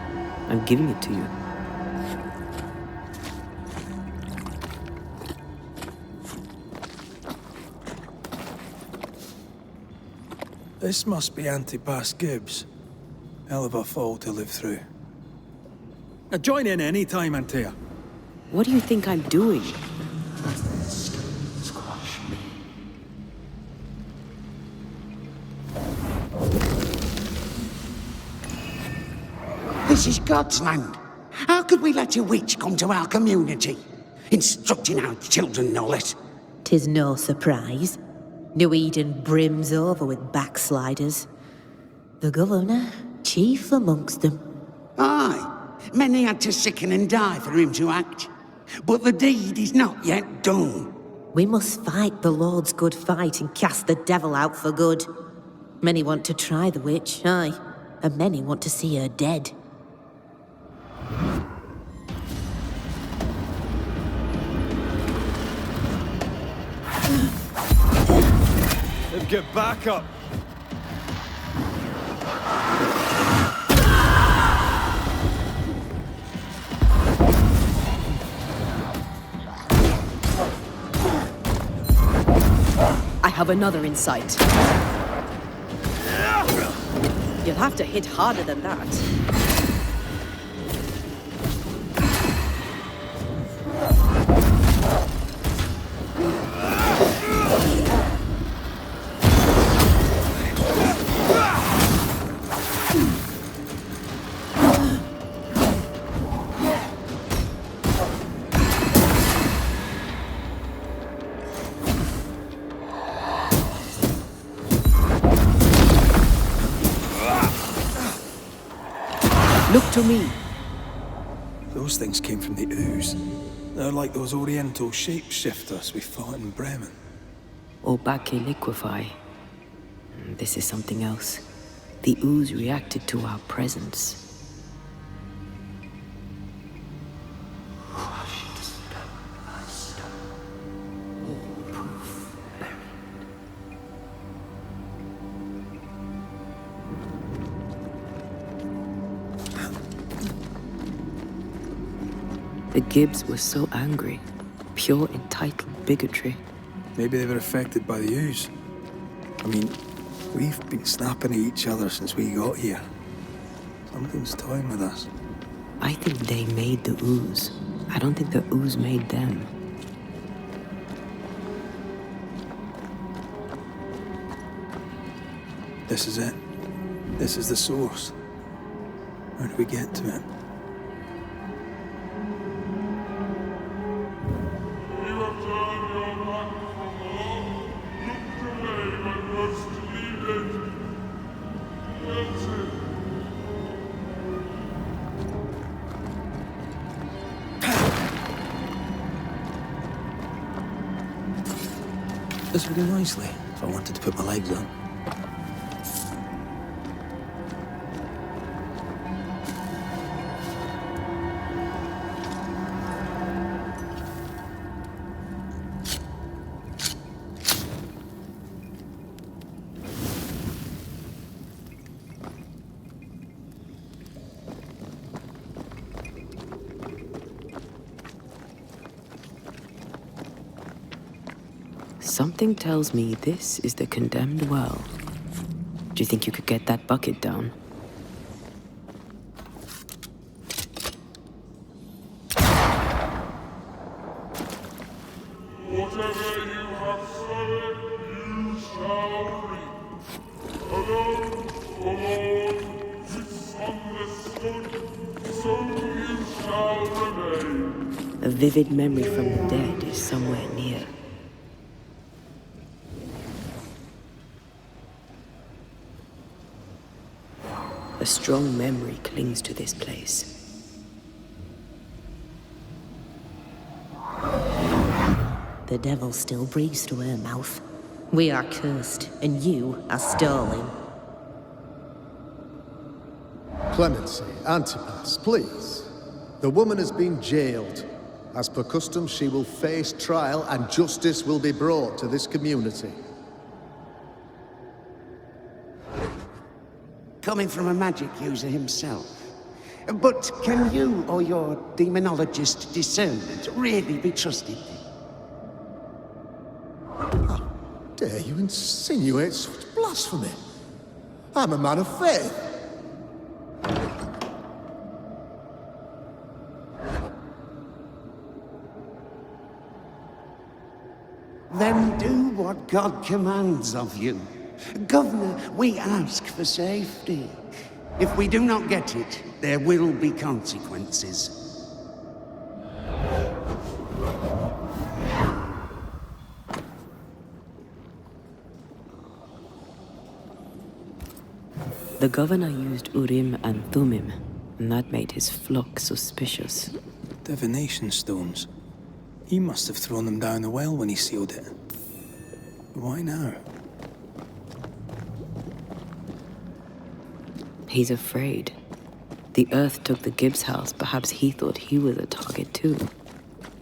I'm giving it to you. This must be Antipas Gibbs. Hell of a fall to live through. Join in any time, Antea. What do you think I'm doing? This is God's land. How could we let a witch come to our community? Instructing our children, no less. 'Tis no surprise. New Eden brims over with backsliders. The Governor, chief amongst them. Aye, many had to sicken and die for him to act. But the deed is not yet done. We must fight the Lord's good fight and cast the devil out for good. Many want to try the witch, aye, and many want to see her dead. Get back up! I have another insight. You'll have to hit harder than that. Look to me. Those things came from the ooze. They're like those oriental shapeshifters we fought in Bremen. Or back liquefy. This is something else. The ooze reacted to our presence. The Gibbs were so angry. Pure entitled bigotry. Maybe they were affected by the ooze. I mean, we've been snapping at each other since we got here. Something's toying with us. I think they made the ooze. I don't think the ooze made them. This is it. This is the source. How do we get to it? You have turned your back from the Lord, looked away when most needed. Guilty. This would do nicely if I wanted to put my legs up. Something tells me this is the condemned well. Do you think you could get that bucket down? Whatever you have sown, you shall reap. Alone, O Lord, misunderstood, so you shall remain. A vivid memory from the dead is somewhere near. A strong memory clings to this place. The devil still breathes through her mouth. We are cursed, and you are stolen. Clemency, Antipas, please. The woman has been jailed. As per custom, she will face trial and justice will be brought to this community. Coming from a magic user himself. But can you or your demonologist discernment really be trusted? How dare you insinuate such blasphemy? I'm a man of faith. Then do what God commands of you. Governor, we ask for safety. If we do not get it, there will be consequences. The governor used Urim and Thummim, and that made his flock suspicious. Divination stones. He must have thrown them down the well when he sealed it. Why now? He's afraid. The earth took the Gibbs house. Perhaps he thought he was a target too.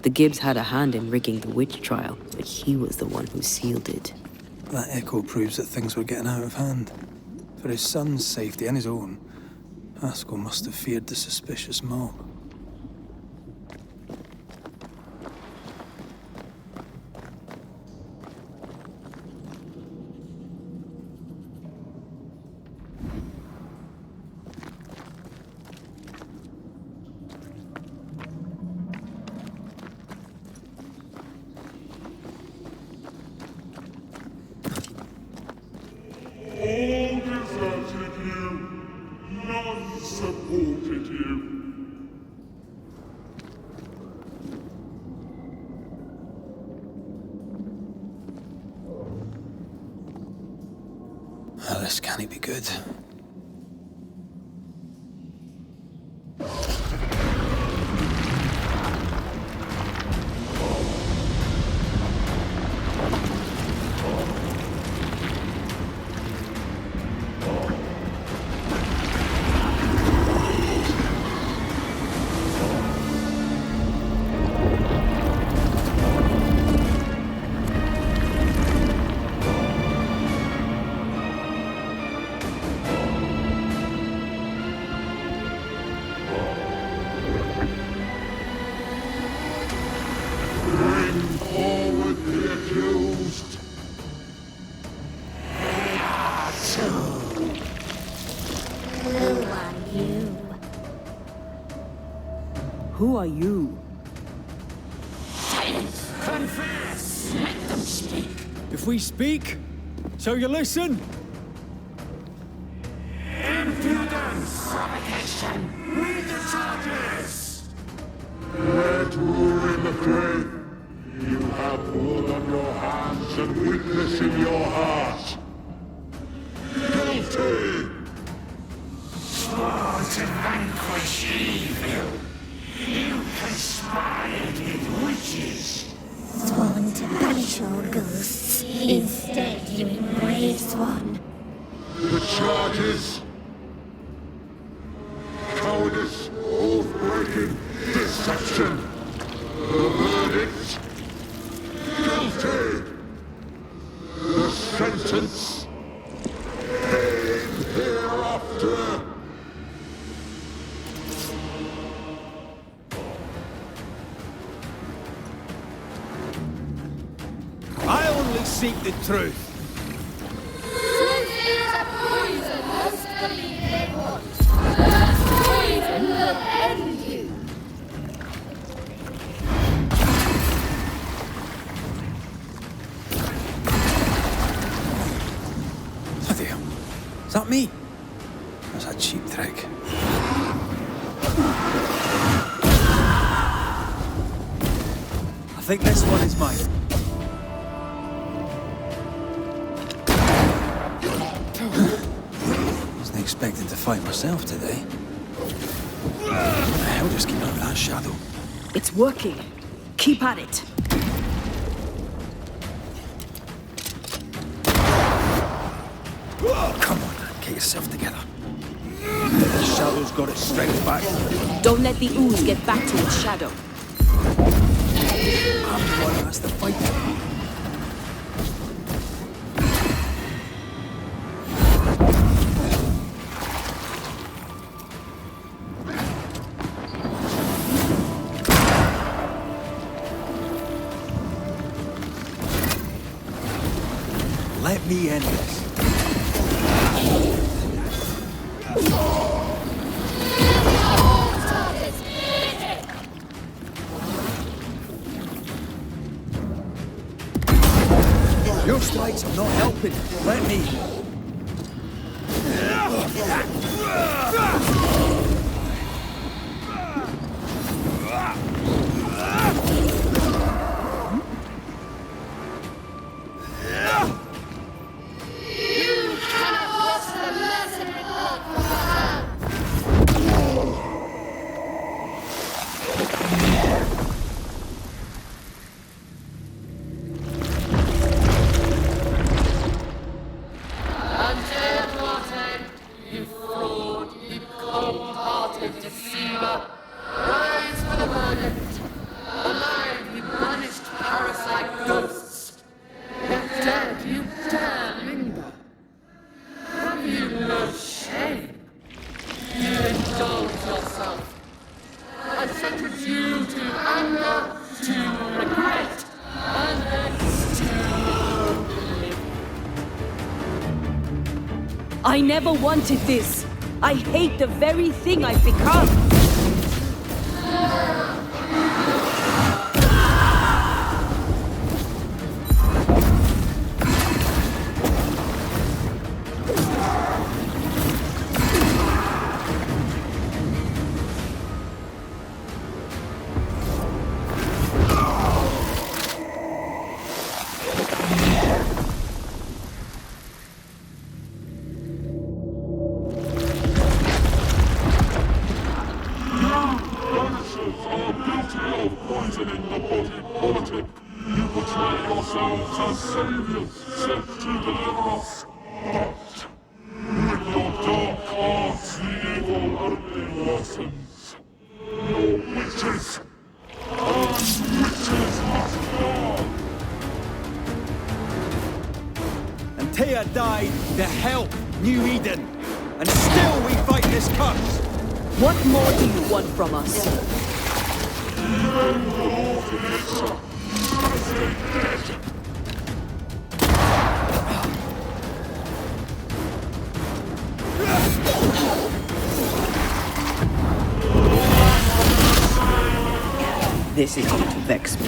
The Gibbs had a hand in rigging the witch trial, but he was the one who sealed it. That echo proves that things were getting out of hand. For his son's safety and his own, Haskell must have feared the suspicious mob. All deserted you, none supported you. Well, this can't be good. Who are you? Silence! Confess! Let them speak! If we speak, shall you listen? Impudence! Provocation! Read the charges! Let Urim agree. You have blood on your hands and weakness in your heart. Guilty! Swore to vanquish evil. You conspired with witches. Sworn to banish all ghosts. Instead, you embraced one. The charges. Cowardice, oath-breaking, deception. The verdict. Guilty. The sentence. Pain hereafter. I only seek the truth. Truth is a poisonous belief they want. Poison will end you. Bloody hell. Is that me? That's a cheap trick. I think this one is mine. These expecting to fight myself today. What the hell just came out of that shadow? It's working. Keep at it. Come on, get yourself together. The shadow's got its strength back. Don't let the ooze get back to its shadow. I'm the one who has to fight them. Let me end this. Your strikes are not helping. Let me. I never wanted this. I hate the very thing I've become. Antea died to help New Eden, and still we fight this curse. What more do you want from us? This is going to vex me.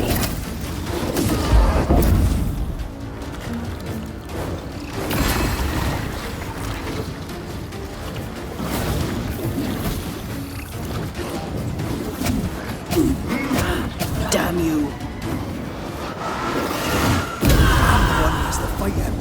Damn you! I'm the one who has to fight him.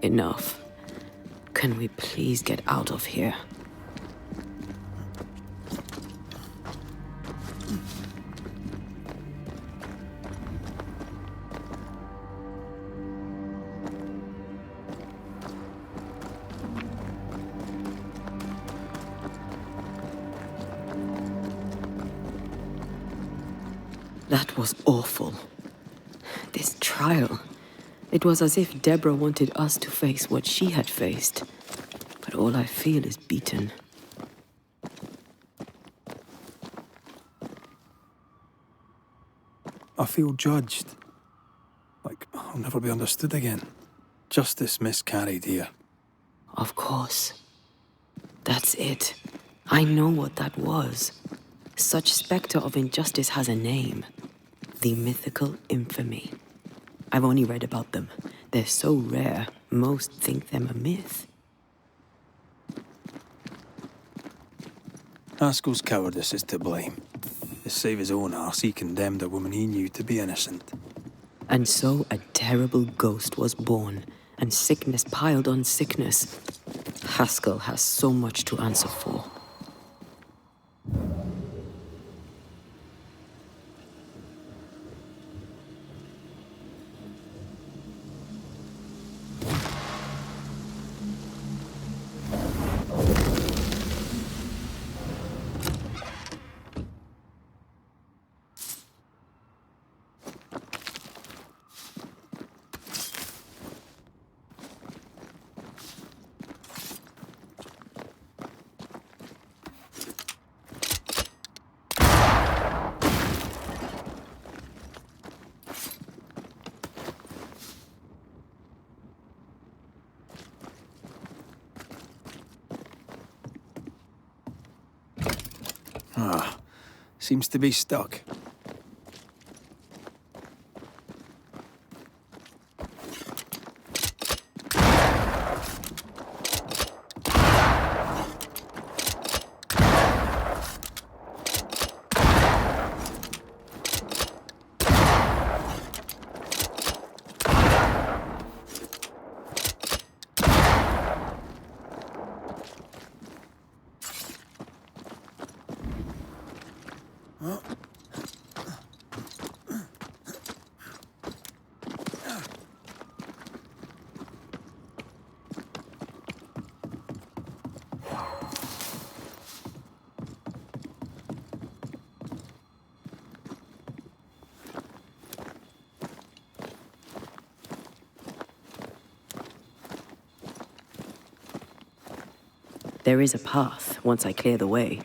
Enough. Can we please get out of here? That was awful. This trial. It was as if Deborah wanted us to face what she had faced. But all I feel is beaten. I feel judged. Like I'll never be understood again. Justice miscarried here. Of course. That's it. I know what that was. Such spectre of injustice has a name. The mythical infamy. I've only read about them. They're so rare, most think them a myth. Haskell's cowardice is to blame. To save his own arse, he condemned a woman he knew to be innocent. And so a terrible ghost was born, and sickness piled on sickness. Haskell has so much to answer for. Seems to be stuck. There is a path once I clear the way.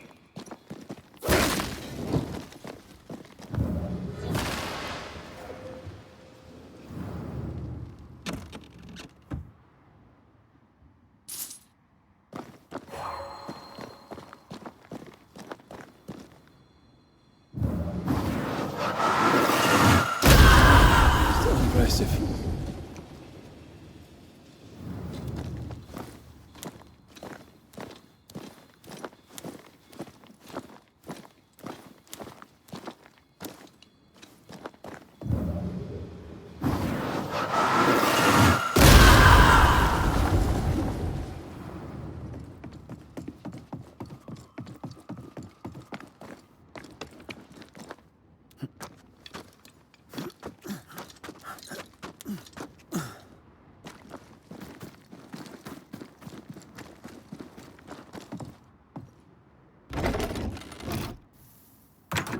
Still impressive.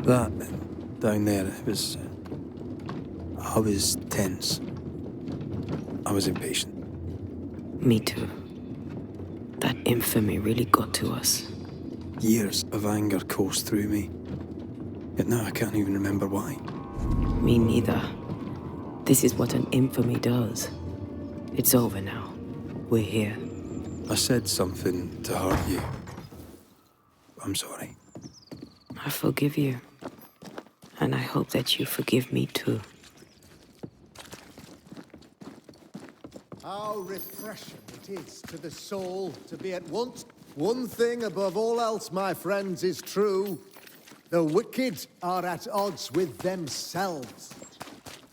That, down there, it was... I was tense. I was impatient. Me too. That infamy really got to us. Years of anger coursed through me. Yet now I can't even remember why. Me neither. This is what an infamy does. It's over now. We're here. I said something to hurt you. I'm sorry. I forgive you. And I hope that you forgive me too. How refreshing it is to the soul to be at once. One thing above all else, my friends, is true. The wicked are at odds with themselves.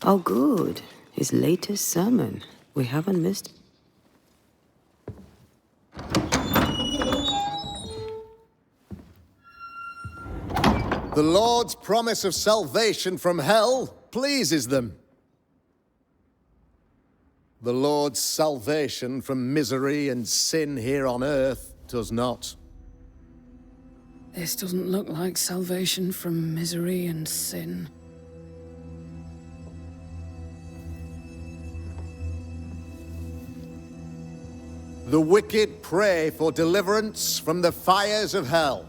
Oh, good. His latest sermon. We haven't missed. The Lord's promise of salvation from hell pleases them. The Lord's salvation from misery and sin here on earth does not. This doesn't look like salvation from misery and sin. The wicked pray for deliverance from the fires of hell,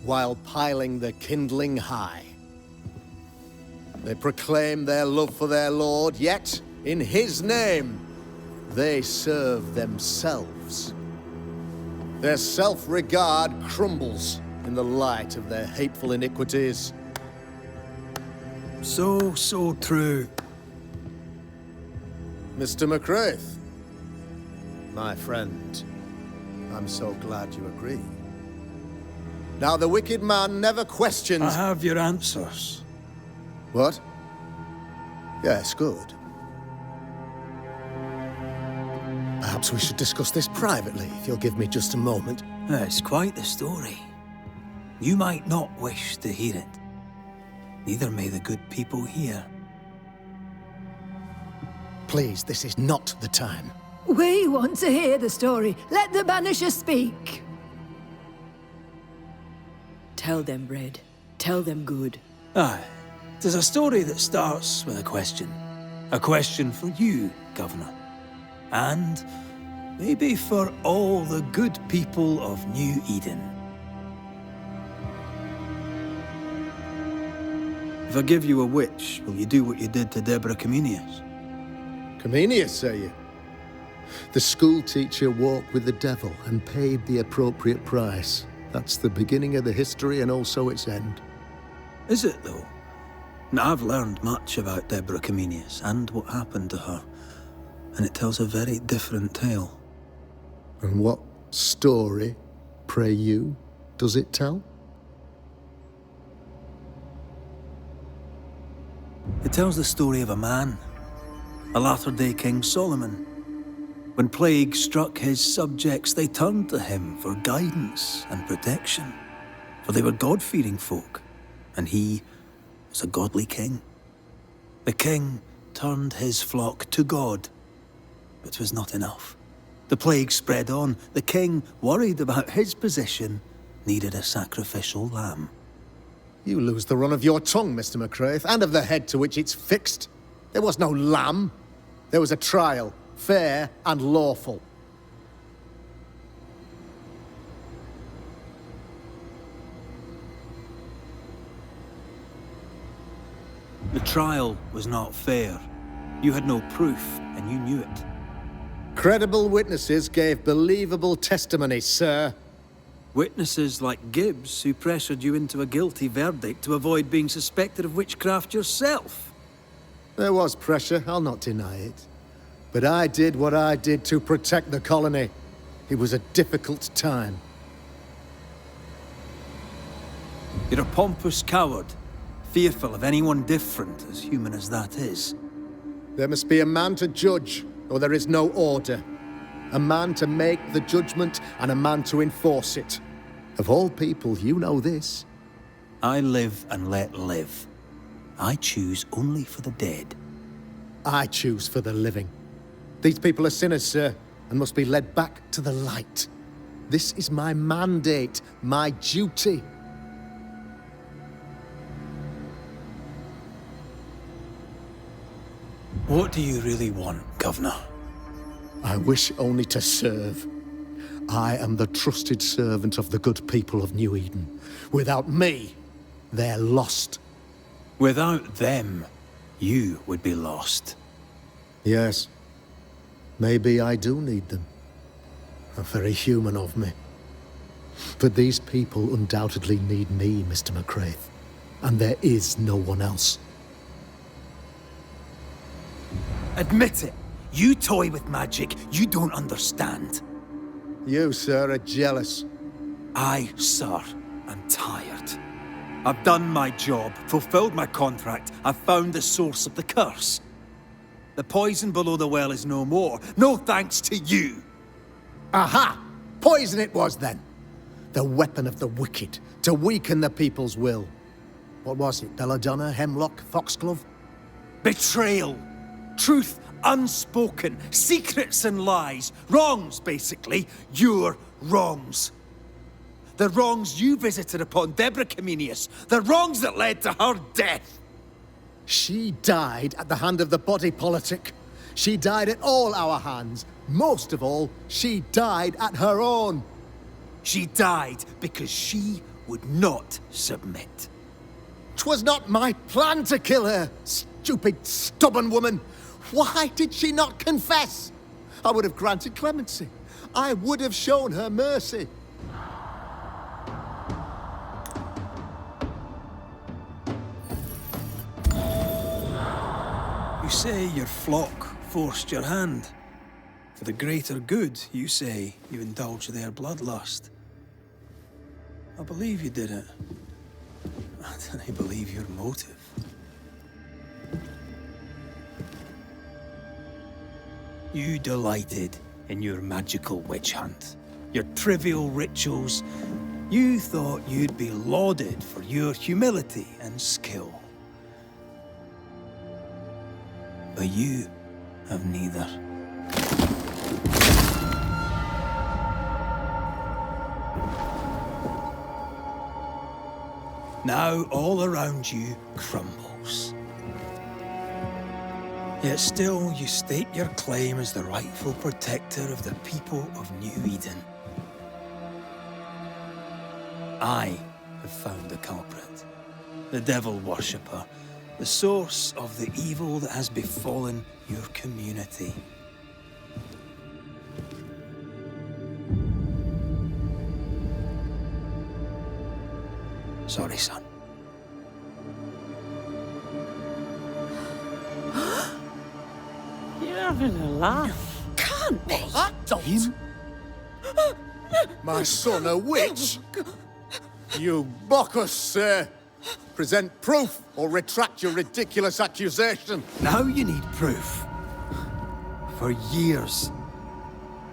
while piling the kindling high. They proclaim their love for their Lord, yet, in his name, they serve themselves. Their self-regard crumbles in the light of their hateful iniquities. So true. Mr. McCraith, my friend, I'm so glad you agree. Now, the wicked man never questions— I have your answers. What? Yes, good. Perhaps we should discuss this privately, if you'll give me just a moment. It's quite the story. You might not wish to hear it. Neither may the good people here. Please, this is not the time. We want to hear the story. Let the Banisher speak. Tell them, Red. Tell them good. Aye. There's a story that starts with a question. A question for you, Governor. And maybe for all the good people of New Eden. If I give you a witch, will you do what you did to Deborah Comenius? Comenius, say you? The school teacher walked with the devil and paid the appropriate price. That's the beginning of the history and also its end. Is it, though? Now, I've learned much about Deborah Comenius and what happened to her, and it tells a very different tale. And what story, pray you, does it tell? It tells the story of a man, a latter-day King Solomon. When plague struck his subjects, they turned to him for guidance and protection, for they were God-fearing folk, and he was a godly king. The king turned his flock to God, but it was not enough. The plague spread on. The king, worried about his position, needed a sacrificial lamb. You lose the run of your tongue, Mr. McCraith, and of the head to which it's fixed. There was no lamb. There was a trial, fair and lawful. The trial was not fair. You had no proof, and you knew it. Credible witnesses gave believable testimony, sir. Witnesses like Gibbs, who pressured you into a guilty verdict to avoid being suspected of witchcraft yourself. There was pressure, I'll not deny it. But I did what I did to protect the colony. It was a difficult time. You're a pompous coward, fearful of anyone different, as human as that is. There must be a man to judge, or there is no order. A man to make the judgment, and a man to enforce it. Of all people, you know this. I live and let live. I choose only for the dead. I choose for the living. These people are sinners, sir, and must be led back to the light. This is my mandate, my duty. What do you really want, Governor? I wish only to serve. I am the trusted servant of the good people of New Eden. Without me, they're lost. Without them, you would be lost. Yes. Maybe I do need them. How very human of me. But these people undoubtedly need me, Mr. McCraith. And there is no one else. Admit it. You toy with magic you don't understand. You, sir, are jealous. I, sir, am tired. I've done my job, fulfilled my contract, I've found the source of the curse. The poison below the well is no more, no thanks to you. Aha! Poison it was then. The weapon of the wicked, to weaken the people's will. What was it? Belladonna, Hemlock, Foxglove? Betrayal! Truth unspoken, secrets and lies. Wrongs, basically. Your wrongs. The wrongs you visited upon Deborah Comenius. The wrongs that led to her death. She died at the hand of the body politic. She died at all our hands. Most of all, she died at her own. She died because she would not submit. 'Twas not my plan to kill her, stupid, stubborn woman. Why did she not confess? I would have granted clemency. I would have shown her mercy. You say your flock forced your hand. For the greater good, you say, you indulged their bloodlust. I believe you did it. I don't believe your motive. You delighted in your magical witch hunt, your trivial rituals. You thought you'd be lauded for your humility and skill. But you have neither. Now all around you crumbles. Yet still you state your claim as the rightful protector of the people of New Eden. I have found the culprit, the devil worshipper, the source of the evil that has befallen your community. Sorry, son. You're having a laugh. Can't be. Him? My son, a witch? You mock us, sir. Present proof or retract your ridiculous accusation. Now you need proof. For years,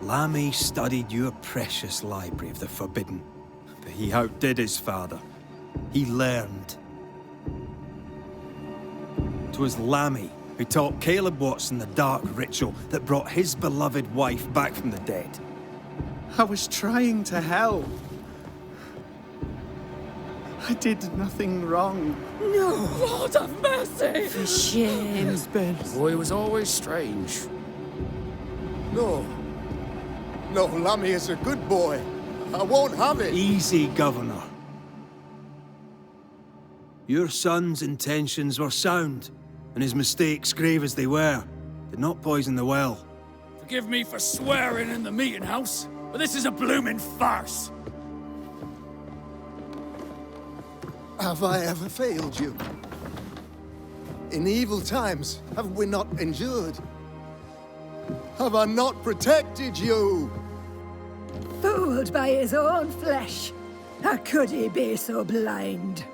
Lammy studied your precious library of the forbidden, but he outdid his father. He learned. 'Twas Lammy who taught Caleb Watson the dark ritual that brought his beloved wife back from the dead. I was trying to help. I did nothing wrong. No, Lord have mercy. For shame. The boy was always strange. No. No, Lammy is a good boy. I won't have it. Easy, Governor. Your son's intentions were sound, and his mistakes, grave as they were, did not poison the well. Forgive me for swearing in the meeting house, but this is a blooming farce. Have I ever failed you? In evil times, have we not endured? Have I not protected you? Fooled by his own flesh. How could he be so blind?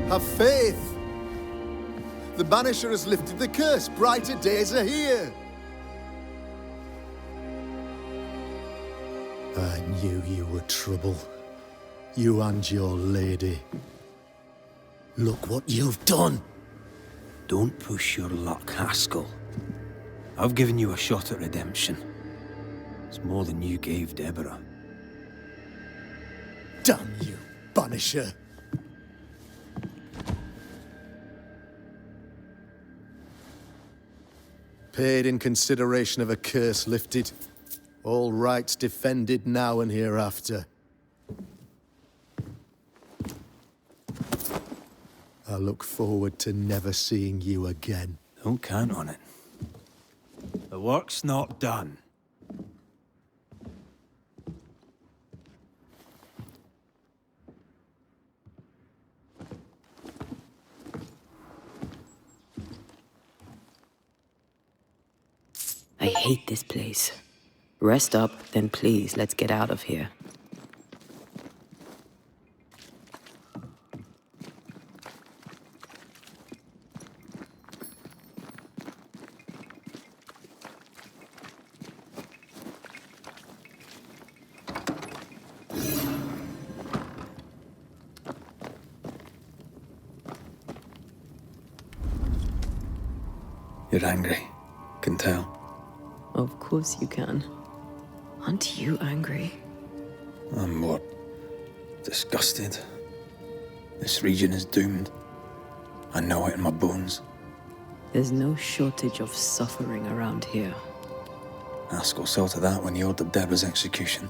Have faith. The Banisher has lifted the curse. Brighter days are here. I knew you were trouble. You and your lady. Look what you've done. Don't push your luck, Haskell. I've given you a shot at redemption. It's more than you gave Deborah. Damn you, Banisher. Paid in consideration of a curse lifted. All rights defended now and hereafter. I look forward to never seeing you again. Don't count on it. The work's not done. I hate this place. Rest up, then please, let's get out of here. You're angry. Can tell. Of course you can. Aren't you angry? I'm more disgusted. This region is doomed. I know it in my bones. There's no shortage of suffering around here. Haskell saw to that when he ordered Deborah's execution.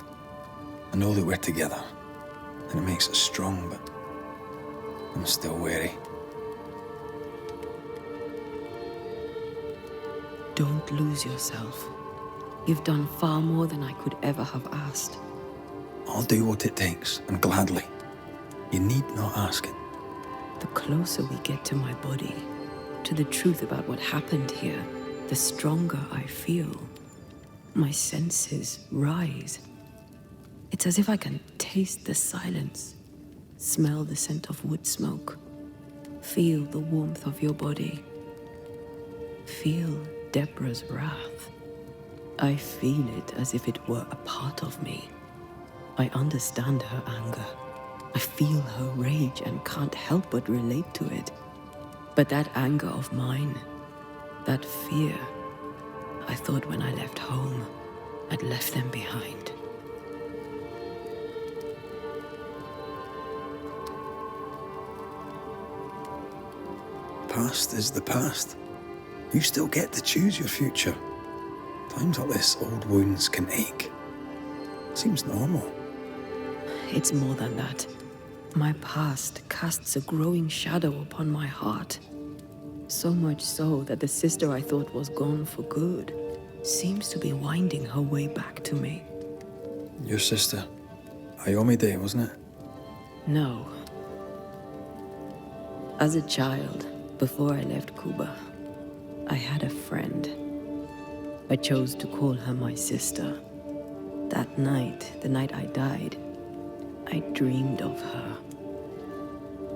I know that we're together, and it makes us strong, but I'm still wary. Don't lose yourself. You've done far more than I could ever have asked. I'll do what it takes, and gladly. You need not ask it. The closer we get to my body, to the truth about what happened here, the stronger I feel. My senses rise. It's as if I can taste the silence, smell the scent of wood smoke, feel the warmth of your body, feel Deborah's wrath. I feel it as if it were a part of me. I understand her anger. I feel her rage and can't help but relate to it. But that anger of mine, that fear, I thought when I left home, I'd left them behind. Past is the past. You still get to choose your future. Times like this, old wounds can ache. Seems normal. It's more than that. My past casts a growing shadow upon my heart. So much so that the sister I thought was gone for good seems to be winding her way back to me. Your sister. Ayomide, wasn't it? No. As a child, before I left Cuba, I had a friend. I chose to call her my sister. That night, the night I died, I dreamed of her.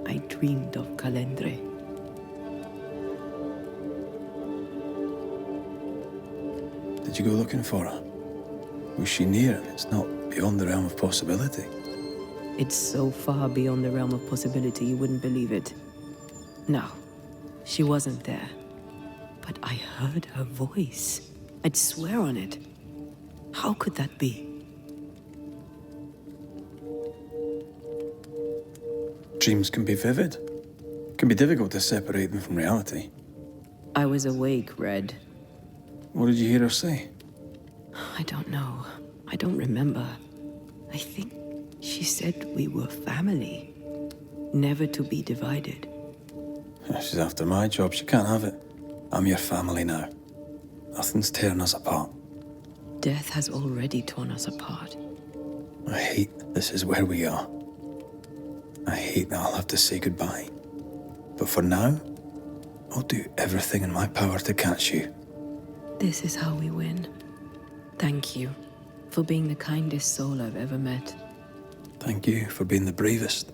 I dreamed of Calendre. Did you go looking for her? Was she near? It's not beyond the realm of possibility. It's so far beyond the realm of possibility you wouldn't believe it. No, she wasn't there. But I heard her voice. I'd swear on it. How could that be? Dreams can be vivid. Can be difficult to separate them from reality. I was awake, Red. What did you hear her say? I don't know. I don't remember. I think she said we were family. Never to be divided. She's after my job. She can't have it. I'm your family now. Nothing's tearing us apart. Death has already torn us apart. I hate this is where we are. I hate that I'll have to say goodbye. But for now, I'll do everything in my power to catch you. This is how we win. Thank you for being the kindest soul I've ever met. Thank you for being the bravest.